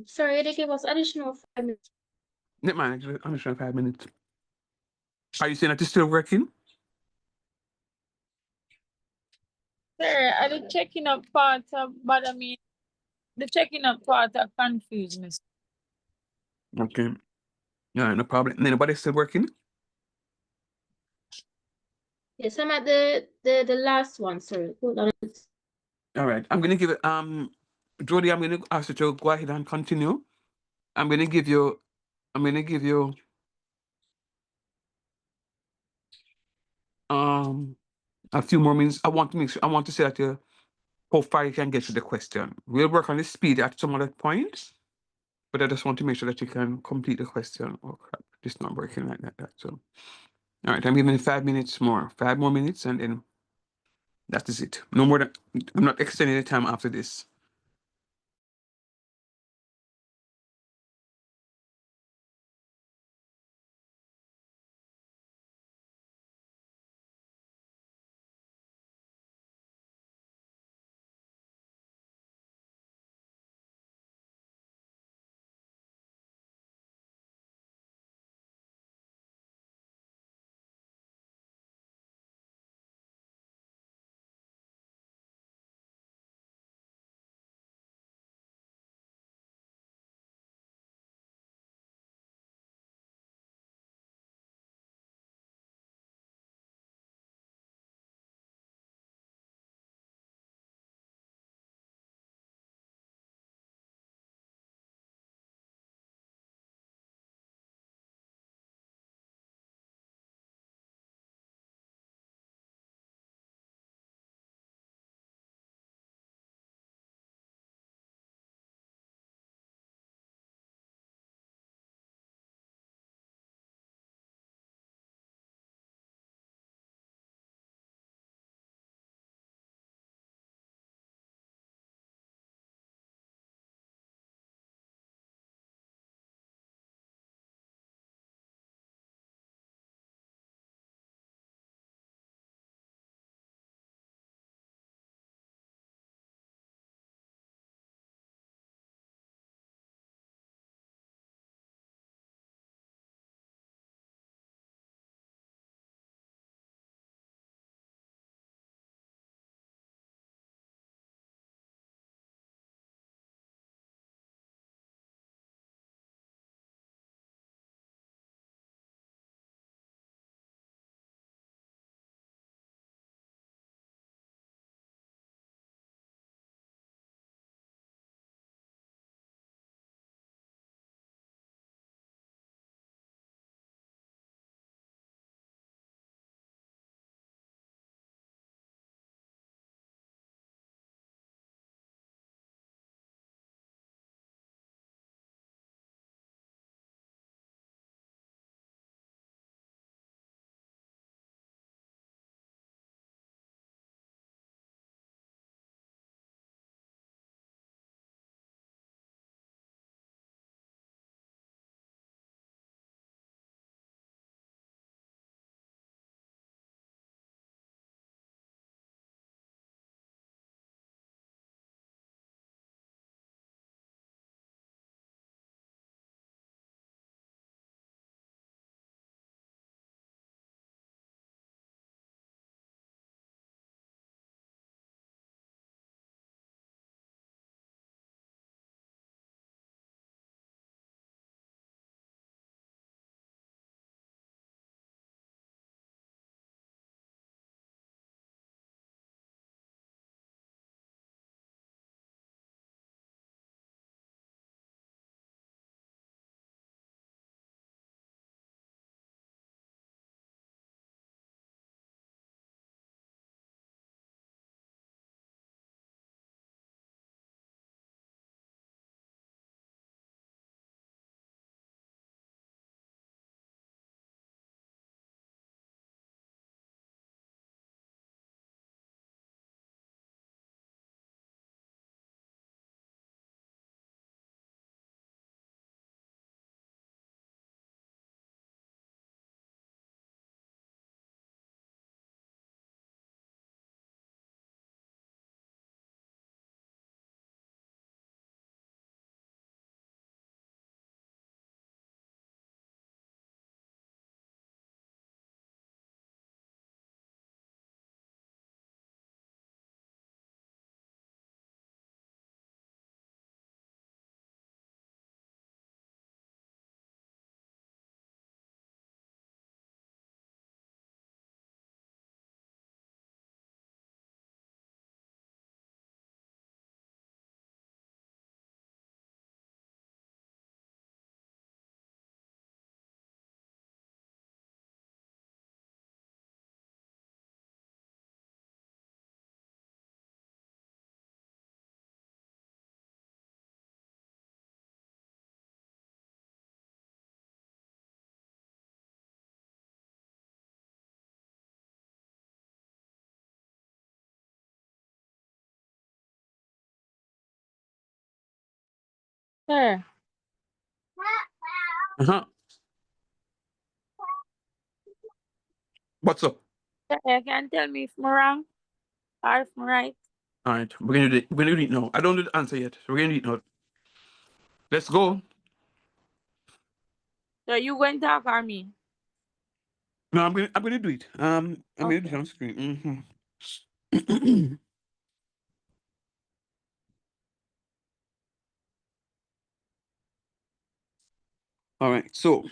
Sorry, they gave us additional 5 minutes. Never mind, I'm just 5 minutes. Are you saying that it's still working? Sir, I the checking up part of, but I mean, the checking up part that confused me. Okay. All right, no problem. Anybody still working? Yes, I'm at the last one, sir. Hold on. All right, I'm gonna give it. Jody, I'm gonna ask you to go ahead and continue. I'm gonna give you. I'm gonna give you. A few more minutes. I want to make sure. I want to say that you how far you can get to the question. We'll work on the speed at some other points, but I just want to make sure that you can complete the question. Oh crap, it's not working like that. So, all right, I'm giving you 5 minutes more. 5 more minutes, and then that is it. No more than. I'm not extending the time after this. Sir, Uh-huh. What's up? sir, you can tell me if I'm wrong or if I'm right. All right, we're gonna do it now. I don't know the answer yet, so we're gonna do it now. Let's go. So you going to talk or me? No, I'm gonna do it. I'm gonna do it Okay. on screen. All right, so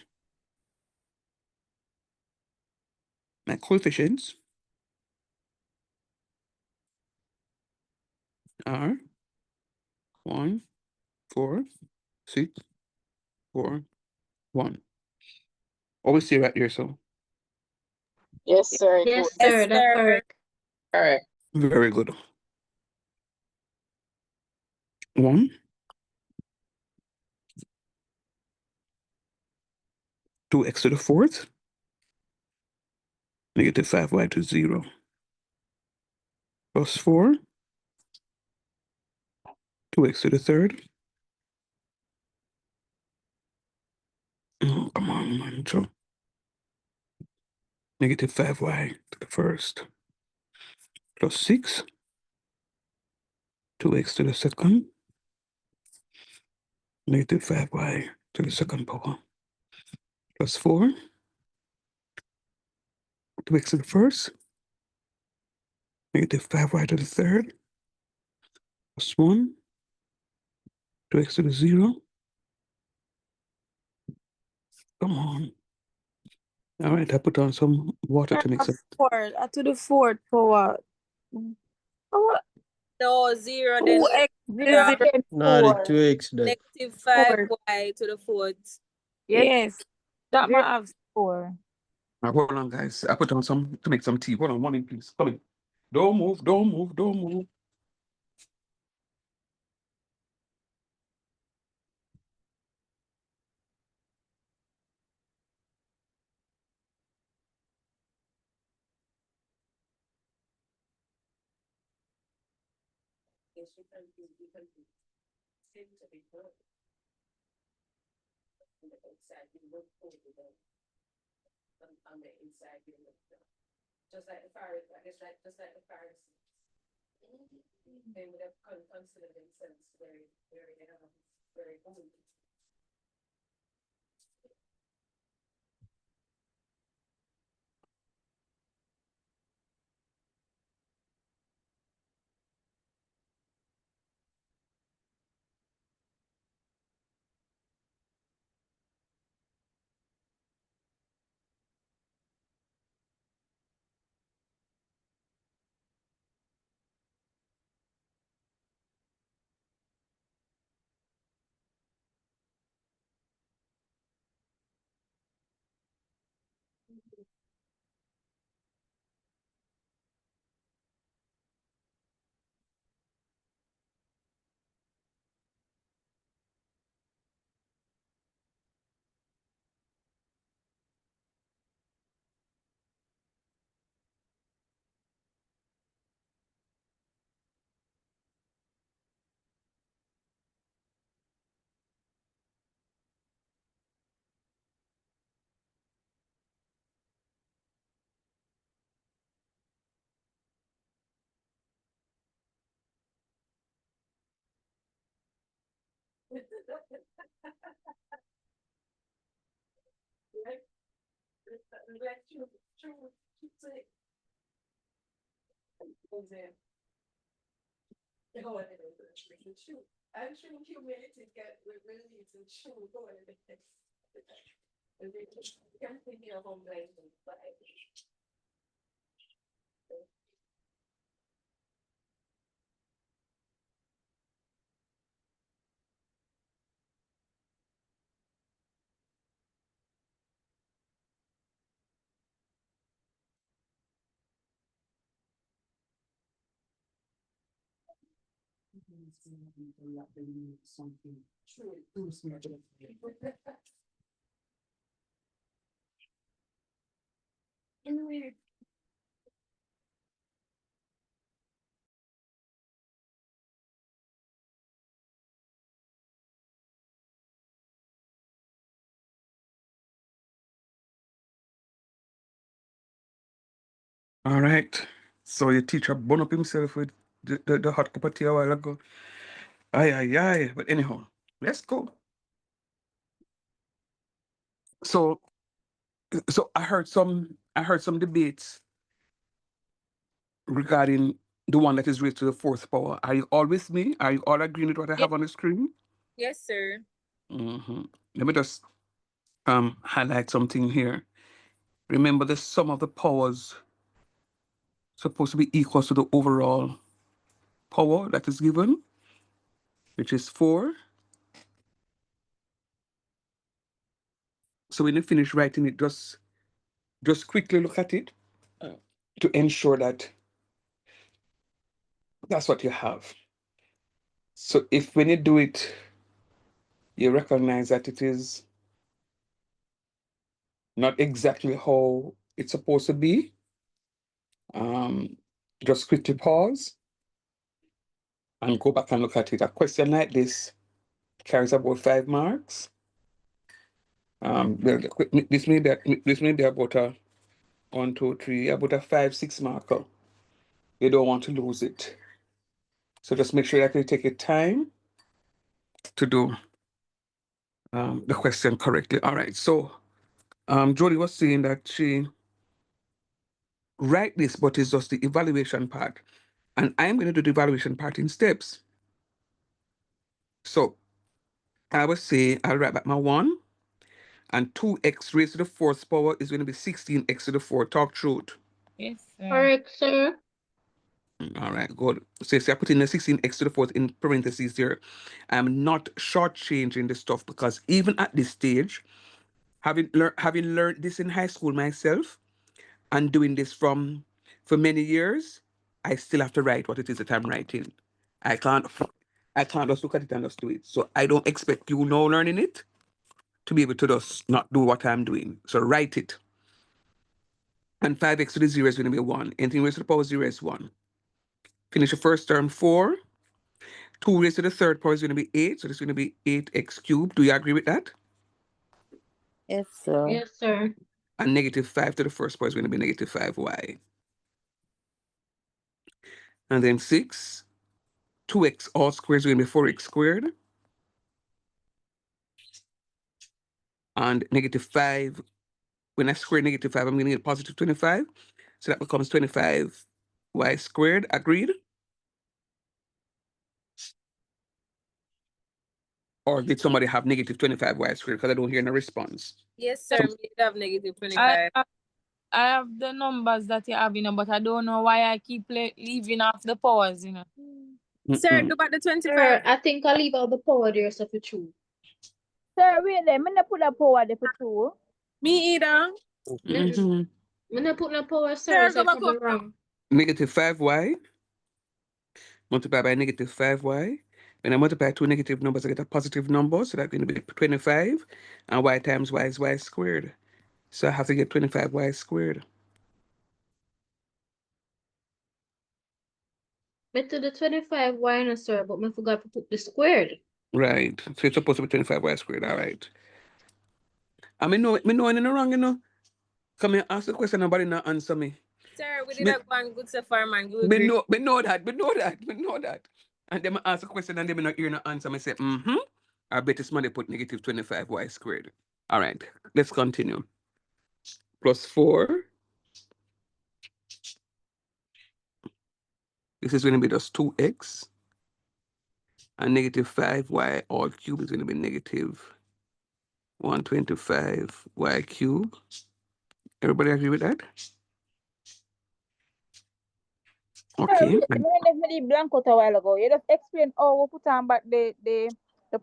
my coefficients are 1, 4, 6, 4, 1. Always stay right there, so Yes, sir. Good. Yes, Yes, sir, that's sir. correct. Correct. very good. 1, 2x to the fourth, negative 5y to 0, plus 4, 2x to the third. Oh, come on, man. So negative 5y to the first, plus 6, 2x to the second, negative 5y to the second power, plus 4, 2x to the first, negative 5y to the third, plus 1, 2x to the 0. Come on. All right, I put on some water to mix up. To the fourth power. Oh, No, 0, then 2x to the 0, 0 Then Nah, the 4. 2x that. negative fourth. 5y to the fourth. Yes. That Zero. might have 4. Now, hold on, guys. I put on some to make some tea. Hold on, one minute, please. Come in. Don't move, don't move, don't move. All right. So your teacher bun up himself with the hot cup of tea a while ago. Aye, aye, aye. But anyhow, let's go. So so I heard some debates regarding the one that is raised to the fourth power. Are you all with me? Are you all agreeing with what I Yes, have on the screen? yes, sir. Hmm. Let me just highlight something here. Remember, the sum of the powers supposed to be equal to the overall power that is given, which is 4. So when you finish writing it, just quickly look at it to ensure that that's what you have. So if when you do it, you recognize that it is not exactly how it's supposed to be, um, just quickly pause and go back and look at it. A question like this carries about 5 marks. Well, this may be about a 1, 2, 3, about a 5, 6 marker. You don't want to lose it. So just make sure that you take your time to do the question correctly. All right. So Jody was saying that she write this, but it's just the evaluation part. And I'm going to do the evaluation part in steps. So I would say I'll write back my 1, and 2x raised to the fourth power is going to be 16x to the 4. Talk truth. Yes, sir. Correct, sir. All right, good. So I put in the 16x to the 4th in parentheses here. I'm not shortchanging the stuff because even at this stage, having learned this in high school myself and doing this for many years, I still have to write what it is that I'm writing. I can't I can't just look at it and just do it. So I don't expect you now learning it to be able to just not do what I'm doing. So write it. And 5x to the 0 is going to be 1. Anything raised to the power 0 is 1. Finish the first term 4. 2 raised to the third power is going to be 8. So this is going to be 8x cubed. Do you agree with that? Yes, sir. Yes, sir. And negative 5 to the first power is going to be negative 5y. And then 6. 2x all squared is going to be 4x squared. And negative 5, when I square negative 5, I'm going to get positive 25. So that becomes 25y squared. Agreed? Or did somebody have negative 25y squared? Because I don't hear no response. Yes, sir. We did have negative I 25. I have the numbers that you have, but I don't know why I keep leaving off the powers. Sir, Mm-mm. do about the 25. Sir, I think I'll leave out the power there so for true. Sir, wait there. Me not put a power there for two. Me either. Mhm. I'm not putting a power, Sir, sir, so go it's back probably up. wrong. Negative 5y multiplied by negative 5y. When I multiply two negative numbers, I get a positive number. So that's going to be 25. And y times y is y squared. So I have to get 25y squared. But to the 25, why not, sir? But I forgot to put the squared. Right. So it's supposed to be 25y squared. All right. I mean, no, me knowing in the wrong, Come here, ask the question, nobody not answer me. Sir, we did Me, have one good so far, man. Good me grade. know that. And then I ask a question and then me not hear no answer. I say, I bet this money put negative 25y squared. All right, let's continue. Plus 4. This is going to be just 2x. And negative 5y all cubed is going to be negative 125y cubed. Everybody agree with that? Sir, Okay. wait. Me left me the blank out a while ago. You just explain how we put on back the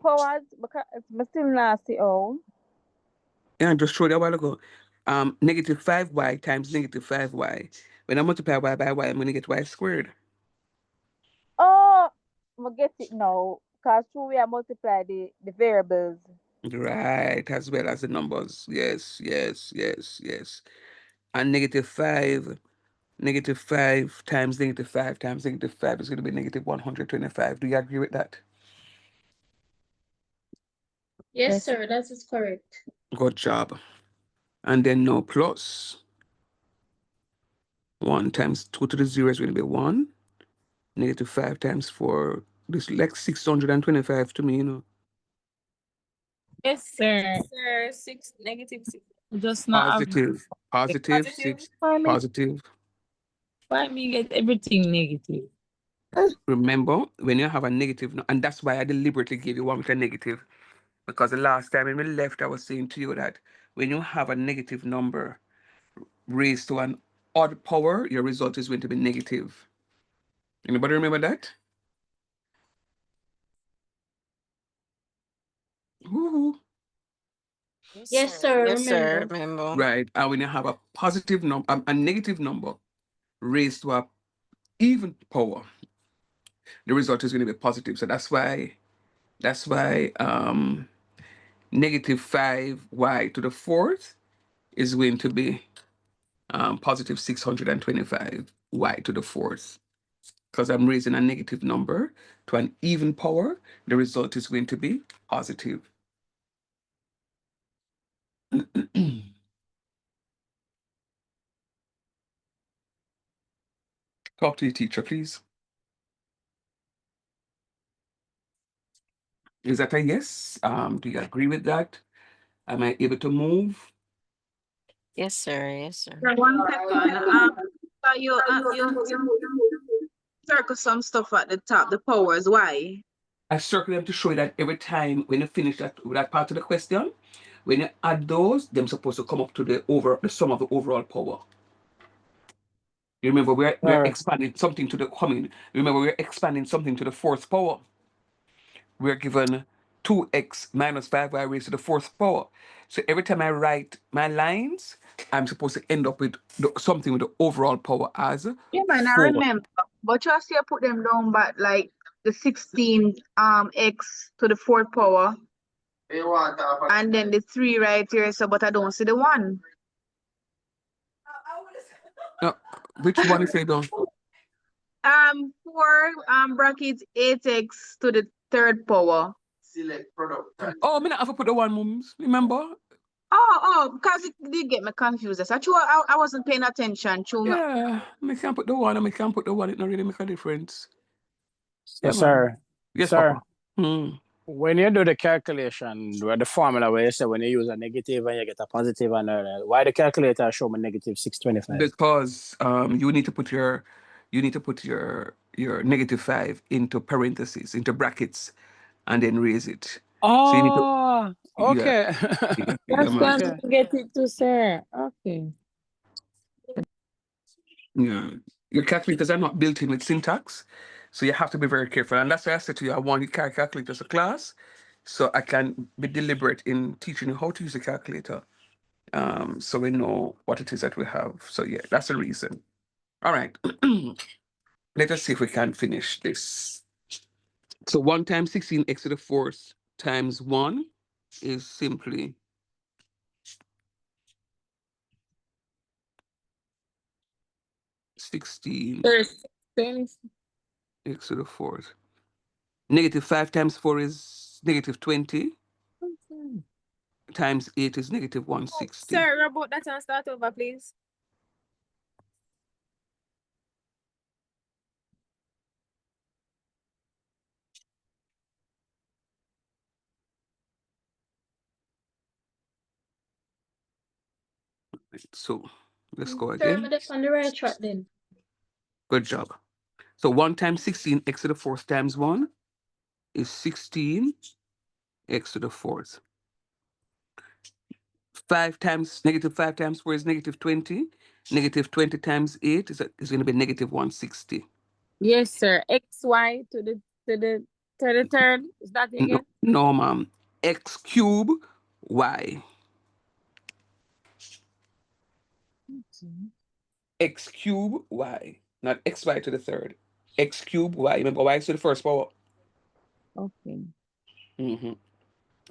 powers because me still not see how. Yeah, I just showed you a while ago. Negative 5y times negative 5y. When I multiply y by y, I'm going to get y squared. Oh, I get it now. Cause two we are multiply the variables. Right, as well as the numbers. Yes, yes, yes, yes. And negative 5 times negative 5 times negative 5 is going to be negative 125. Do you agree with that? Yes, Yes. sir, that is correct. Good job. And then no plus. 1 times 2 to the 0 is going to be 1. Negative 5 times 4. This like 625 to me, you know. Yes, sir. Sir, -6. Just not have Positive. Positive. Positive. 6. why me, Positive. why me get everything negative? Remember, when you have a negative, and that's why I deliberately gave you one with a negative, because the last time when we left, I was saying to you that when you have a negative number raised to an odd power, your result is going to be negative. Anybody remember that? Woo-hoo. Yes, sir, Yes, sir. remember. Remember. Right. And when you have a positive number, a negative number raised to a even power, the result is going to be positive. So that's why negative 5y to the fourth is going to be positive 625y to the fourth. Because I'm raising a negative number to an even power, the result is going to be positive. Talk to your teacher, please. Is that a yes? Do you agree with that? Am I able to move? Yes, sir. Yes, sir. Sir, one second. So you circle some stuff at the top, the powers. Why? I circle them to show you that every time when you finish that part of the question, when you add those, them supposed to come up to the sum of the overall power. You remember we're expanding something to the coming. Remember we're expanding something to the fourth power. We're given 2x minus 5y raised to the fourth power. So every time I write my lines, I'm supposed to end up with something with the overall power as Yeah, man, I 4. remember. But you still put them down but like the 16 x to the fourth power. And then the 3 right here, so but I don't see the 1. Which one is it done? 4 brackets 8x to the third power. Oh, I mean, I have to put the one, mums. Remember? Because it did get me confused. That's true. I wasn't paying attention to me. Yeah, I can't put the one, and I can't put the one. It not really make a difference. Yeah, Yes, sir. Yes, Sir, Papa. Hmm. when you do the calculation, where the formula where you say when you use a negative and you get a positive and why the calculator show me negative 625? Because you need to put your negative 5 into parentheses, into brackets, and then raise it. So you need to, Oh, yeah, okay. That's man. why I get it too, sir. Okay. Yeah. Your calculators are not built in with syntax, so you have to be very careful. And that's why I said to you, I want you to carry calculators to class, so I can be deliberate in teaching you how to use a calculator. So we know what it is that we have. So yeah, that's the reason. All right. Let us see if we can finish this. So 1 times 16x to the fourth times 1 is simply 16x to the fourth. Negative 5 times 4 is negative 20. Times 8 is negative 160. Sir, about that and start over, please. So let's go Sir, again. I'm on the right track then. Good job. So 1 times 16x to the fourth times 1 is 16x to the fourth. 5 times negative 5 times 4 is negative 20. Negative 20 times 8 is going to be negative 160. Yes, sir. XY to the third. Is that No, again? no, ma'am. X cube y. X cube y. Not xy to the third. X cube y. Remember, y is to the first power. Okay. Mm-hmm.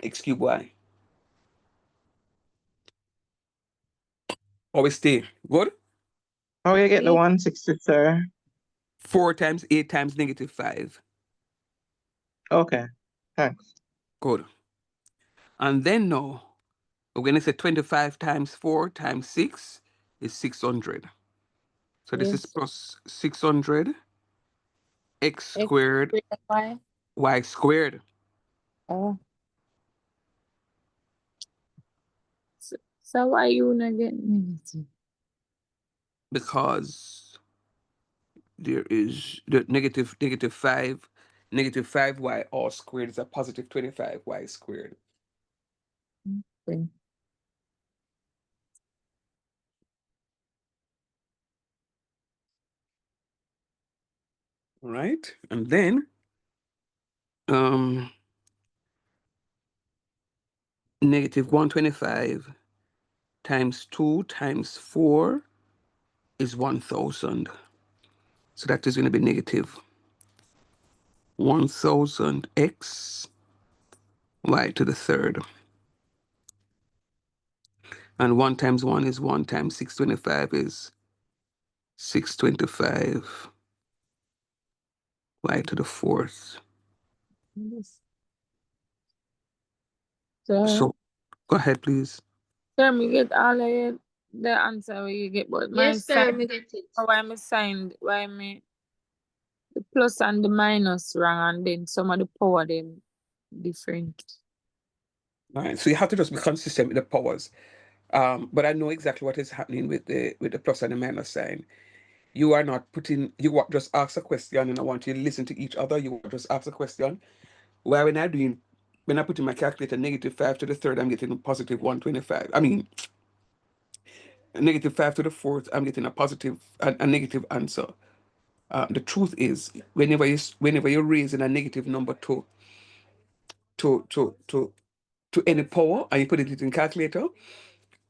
X cube y. Always stay. Good? How you get the Yes. 160, sir? 4 times 8 times negative 5. Okay, thanks. Good. And then now, we're going to say 25 times 4 times 6 is 600. So this is Yes. plus 600 x X squared squared Y. y squared. Oh. So why you not get negative? Because there is the negative 5y all squared is a positive 25y squared. Okay. Right? And then negative 125 times 2 times 4 is 1000. So that is going to be negative 1000x y to the third. And 1 times 1 is 1 times 625 is 625 y to the fourth. Yes. So, So go ahead, please. sir, me get all of it, the answer where you get, but my Yes, sir, sign, me get it. why me signed, why me the plus and the minus wrong, and then some of the power them different. All right. So you have to just be consistent with the powers. But I know exactly what is happening with the plus and the minus sign. You are not putting. Just ask a question, and I want you to listen to each other. You just ask a question. Why when I put in my calculator negative 5 to the third, I'm getting a positive 125. I mean, negative 5 to the fourth, I'm getting a negative answer. The truth is, whenever you're raising a negative number to to to to any power and you put it in calculator,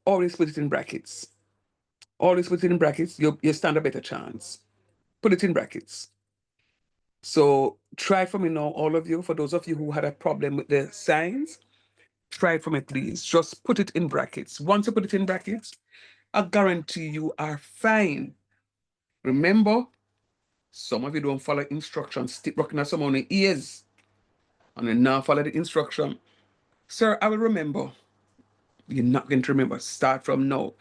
always put it in brackets. Always put it in brackets. You stand a better chance. Put it in brackets. So try for me now, all of you. For those of you who had a problem with the signs, try it for me, please. Just put it in brackets. Once you put it in brackets, I guarantee you are fine. Remember, some of you don't follow instructions. Stick rocking at some on the ears. And then now follow the instruction. Sir, I will remember. You're not going to remember. Start from now.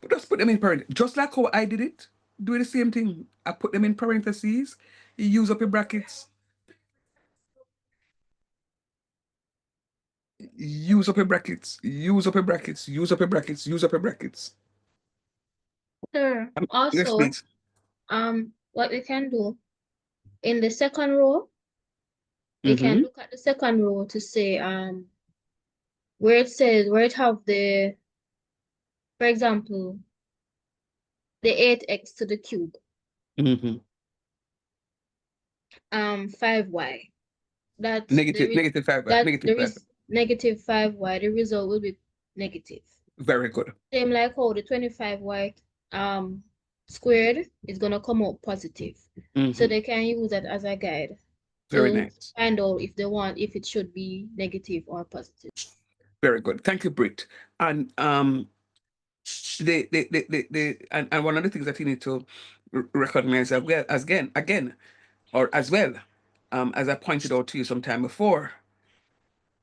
But just put them in parentheses. Just like how I did it. Do the same thing. I put them in parentheses. You use up your brackets. Use up your brackets. Use up your brackets. Use up your brackets. Use up your brackets. Sir, Yes, also, please. what we can do in the second row, we can Mm-hmm. look at the second row to say where it says where it have the, for example, the 8x to the cube, Mm-hmm. 5y. That Negative 5. that Negative there 5. is negative 5y. The result will be negative. Very good. Same like how the 25y squared is gonna come out positive. Mm-hmm. So they can use that as a guide Very to nice. find out if it should be negative or positive. Very good. Thank you, Britt. And and one of the things that you need to recognize as well as well, as I pointed out to you some time before,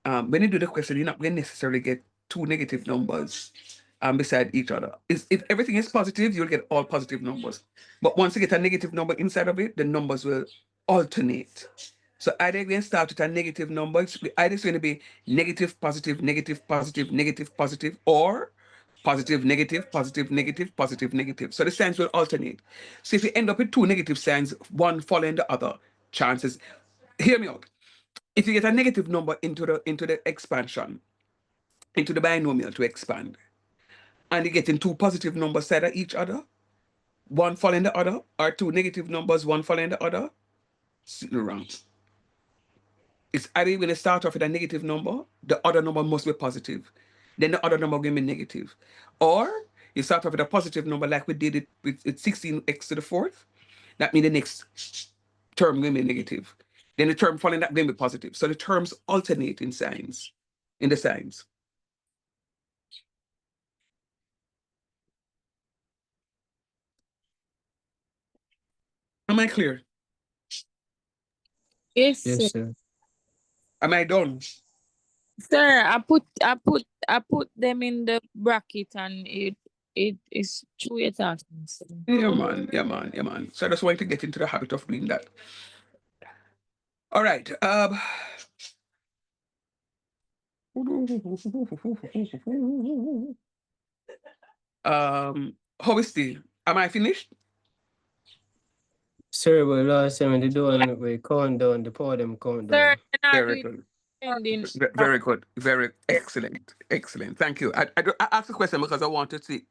when you do the question, you're not going to necessarily get two negative numbers beside each other. If everything is positive, you'll get all positive numbers. But once you get a negative number inside of it, the numbers will alternate. So either you're going to start with a negative number, either it's going to be negative, positive, negative, positive, negative, positive, or positive, negative, positive, negative, positive, negative. So the signs will alternate. So if you end up with two negative signs, one following the other, chances, hear me out. If you get a negative number into the expansion, into the binomial to expand, and you're getting two positive numbers side of each other, one following the other, or two negative numbers, one following the other, sitting around. It's either you're going to start off with a negative number, the other number must be positive. Then the other number will be negative. Or you start off with a positive number like we did it with 16x to the fourth. That means the next term will be negative. Then the term following that will be positive. So the terms alternate in signs, in the signs. Am I clear? Yes, Yes, sir. sir. Am I done? Sir, I put them in the bracket and it It is true you're talking. So. Yeah, man. Yeah, man. Yeah, man. So I just want to get into the habit of doing that. All right. How is the? Am I finished? Sir, well, last time they do one we count down, the podium count Sir, down. you're not Very doing good. ending. Very good. Very excellent. Excellent. Thank you. I asked the question because I wanted to see.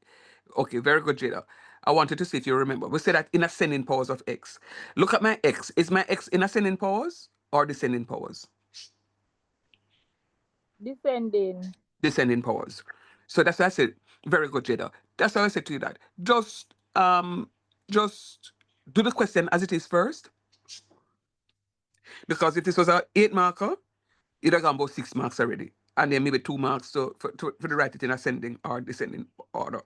Okay, very good, Jada. I wanted to see if you remember. We said that in ascending powers of x. Look at my x. Is my x in ascending powers or descending powers? Descending. Descending powers. So that's why I said, very good, Jada. That's why I said to you that. Just do the question as it is first. Because if this was a 8 marker, you'd have gone about 6 marks already. And then maybe 2 marks for the write it in ascending or descending order.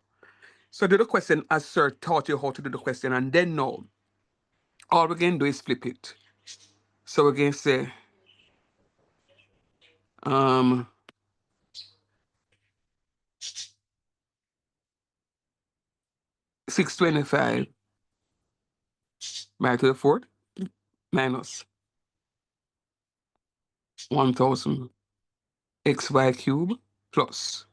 So do the question as Sir taught you how to do the question, and then now, all we're going to do is flip it. So we're going to say, 625 by to the fourth minus 1000 xy cube plus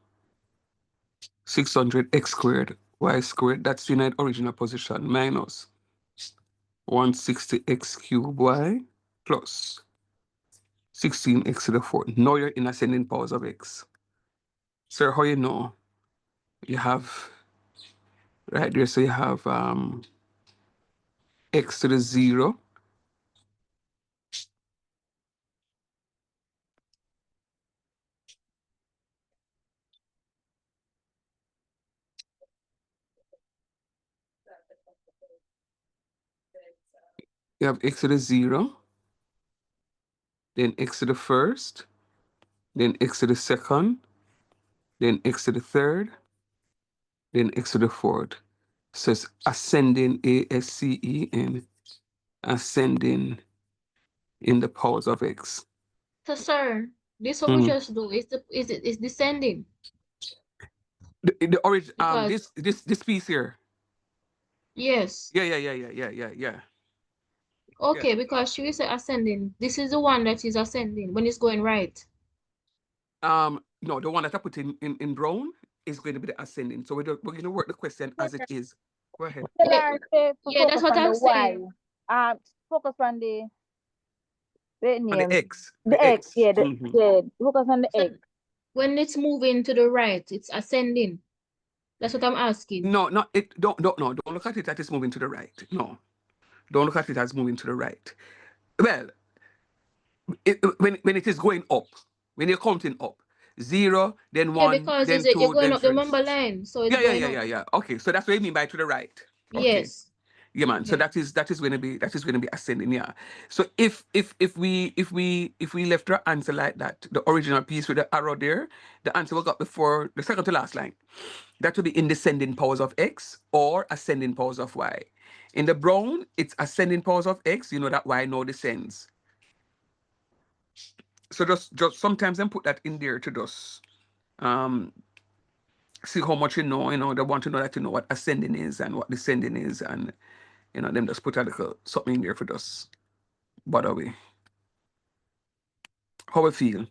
600 x squared y squared, that's in its original position, minus 160 x cube y plus 16x to the fourth. Now you're in ascending powers of x. Sir, how you know? You have right there, so you have x to the 0. You have x to the 0, then x to the first, then x to the second, then x to the third, then x to the fourth. So it's ascending, ASCEN, ascending in the powers of x. So, sir, this what we just do is descending. The origin, Because this piece here. yes. Yeah. Okay, because she is ascending. This is the one that is ascending when it's going right. No, the one that I put in brown is going to be the ascending. So we're going to work the question as it is. Go ahead. Yeah, that's what I'm saying. Focus on the name. On the x. The X, yeah, focus on the So X. when it's moving to the right, it's ascending. That's what I'm asking. No, don't look at it that it's moving to the right. No. Don't look at it as moving to the right. Well, when it is going up, when you're counting up, 0, then Yeah, 1, because then you're 2, going then up the 3. number line, so it's going up. Yeah. Okay, so that's what you mean by to the right. Okay. Yes. Yeah, man. Okay. So that is going to be ascending. Yeah. So if we left our answer like that, the original piece with the arrow there, the answer we got before the second to last line, that would be in descending powers of x or ascending powers of y. In the brown, it's ascending powers of x. You know that y now descends. So just sometimes then put that in there to just see how much you know. They want to know that you know what ascending is and what descending is, and them just put a little something in there for us. By the way, how we feel?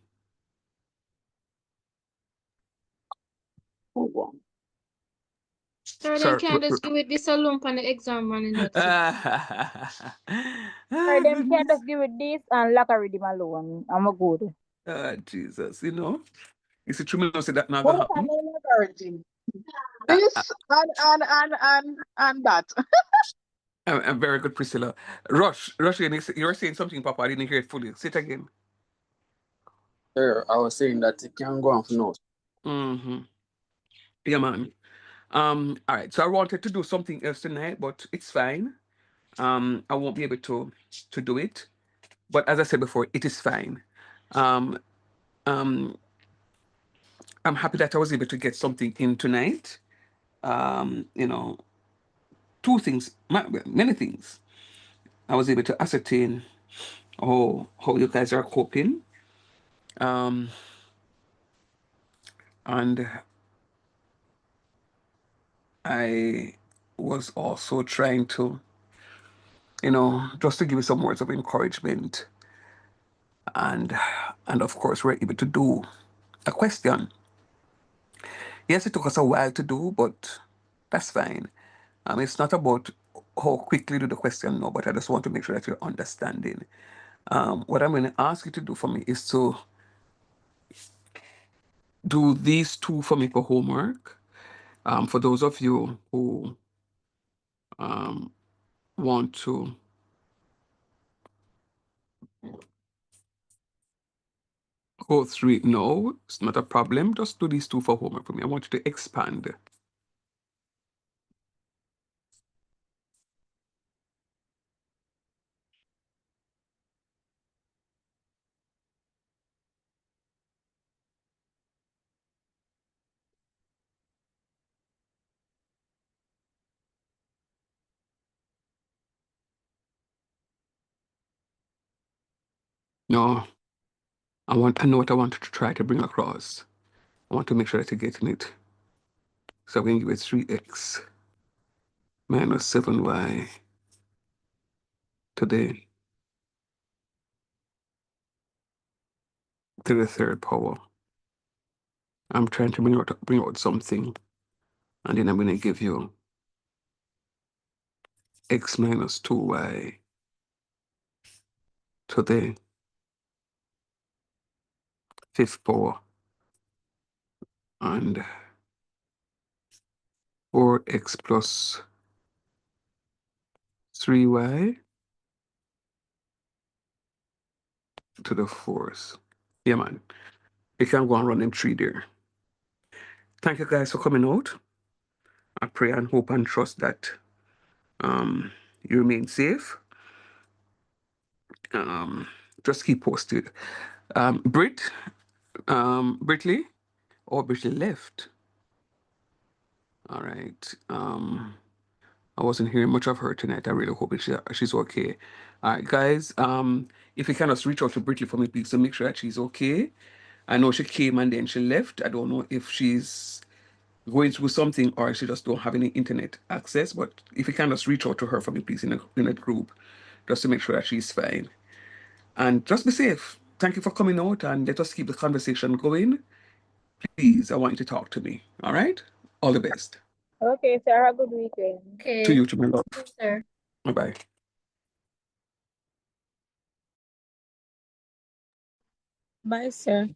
Sir, then Sir, can't just give it this a lump on the exam and that's it. Or them can't just give it this and lock a rhythm alone. I'm a good. Jesus, it's a true say that not gonna happen. This and that. I'm very good, Priscilla. Rush, you were saying something, Papa. I didn't hear it fully. Say it again. Sir, I was saying that it can go on for now. Mm-hmm. Yeah, man. All right. So I wanted to do something else tonight, but it's fine. I won't be able to do it. But as I said before, it is fine. Um, um, I'm happy that I was able to get something in tonight. You know, two things, many things. I was able to ascertain how you guys are coping. Um, and I was also trying to, just to give you some words of encouragement. And of course, we're able to do a question. Yes, it took us a while to do, but that's fine. It's not about how quickly do the question no, but I just want to make sure that you're understanding. What I'm going to ask you to do for me is to do these two for me for homework. For those of you who want to go through it now, it's not a problem. Just do these two for homework for me. I want you to expand. No, I know what I wanted to try to bring across. I want to make sure that you're getting it. So I'm going to give it 3x minus 7y today to the third power. I'm trying to bring out something, and then I'm going to give you x minus 2y to the fifth power, and 4x plus 3y to the fourth. Yeah, man. You can go and run them three there. Thank you guys for coming out. I pray and hope and trust that you remain safe. Just keep posted. Britley, or Britley left. All right. I wasn't hearing much of her tonight. I really hope she's okay. All right, guys. If you can just reach out to Britley for me, please, to make sure that she's okay. I know she came and then she left. I don't know if she's going through something or she just don't have any internet access. But if you can just reach out to her for me, please, in a group, just to make sure that she's fine. And just be safe. Thank you for coming out, and let us keep the conversation going. Please, I want you to talk to me. All right? All the best. Okay, sir. Have a good weekend. Okay. To you, to my love. Yes, sir. Bye-bye. Bye, sir.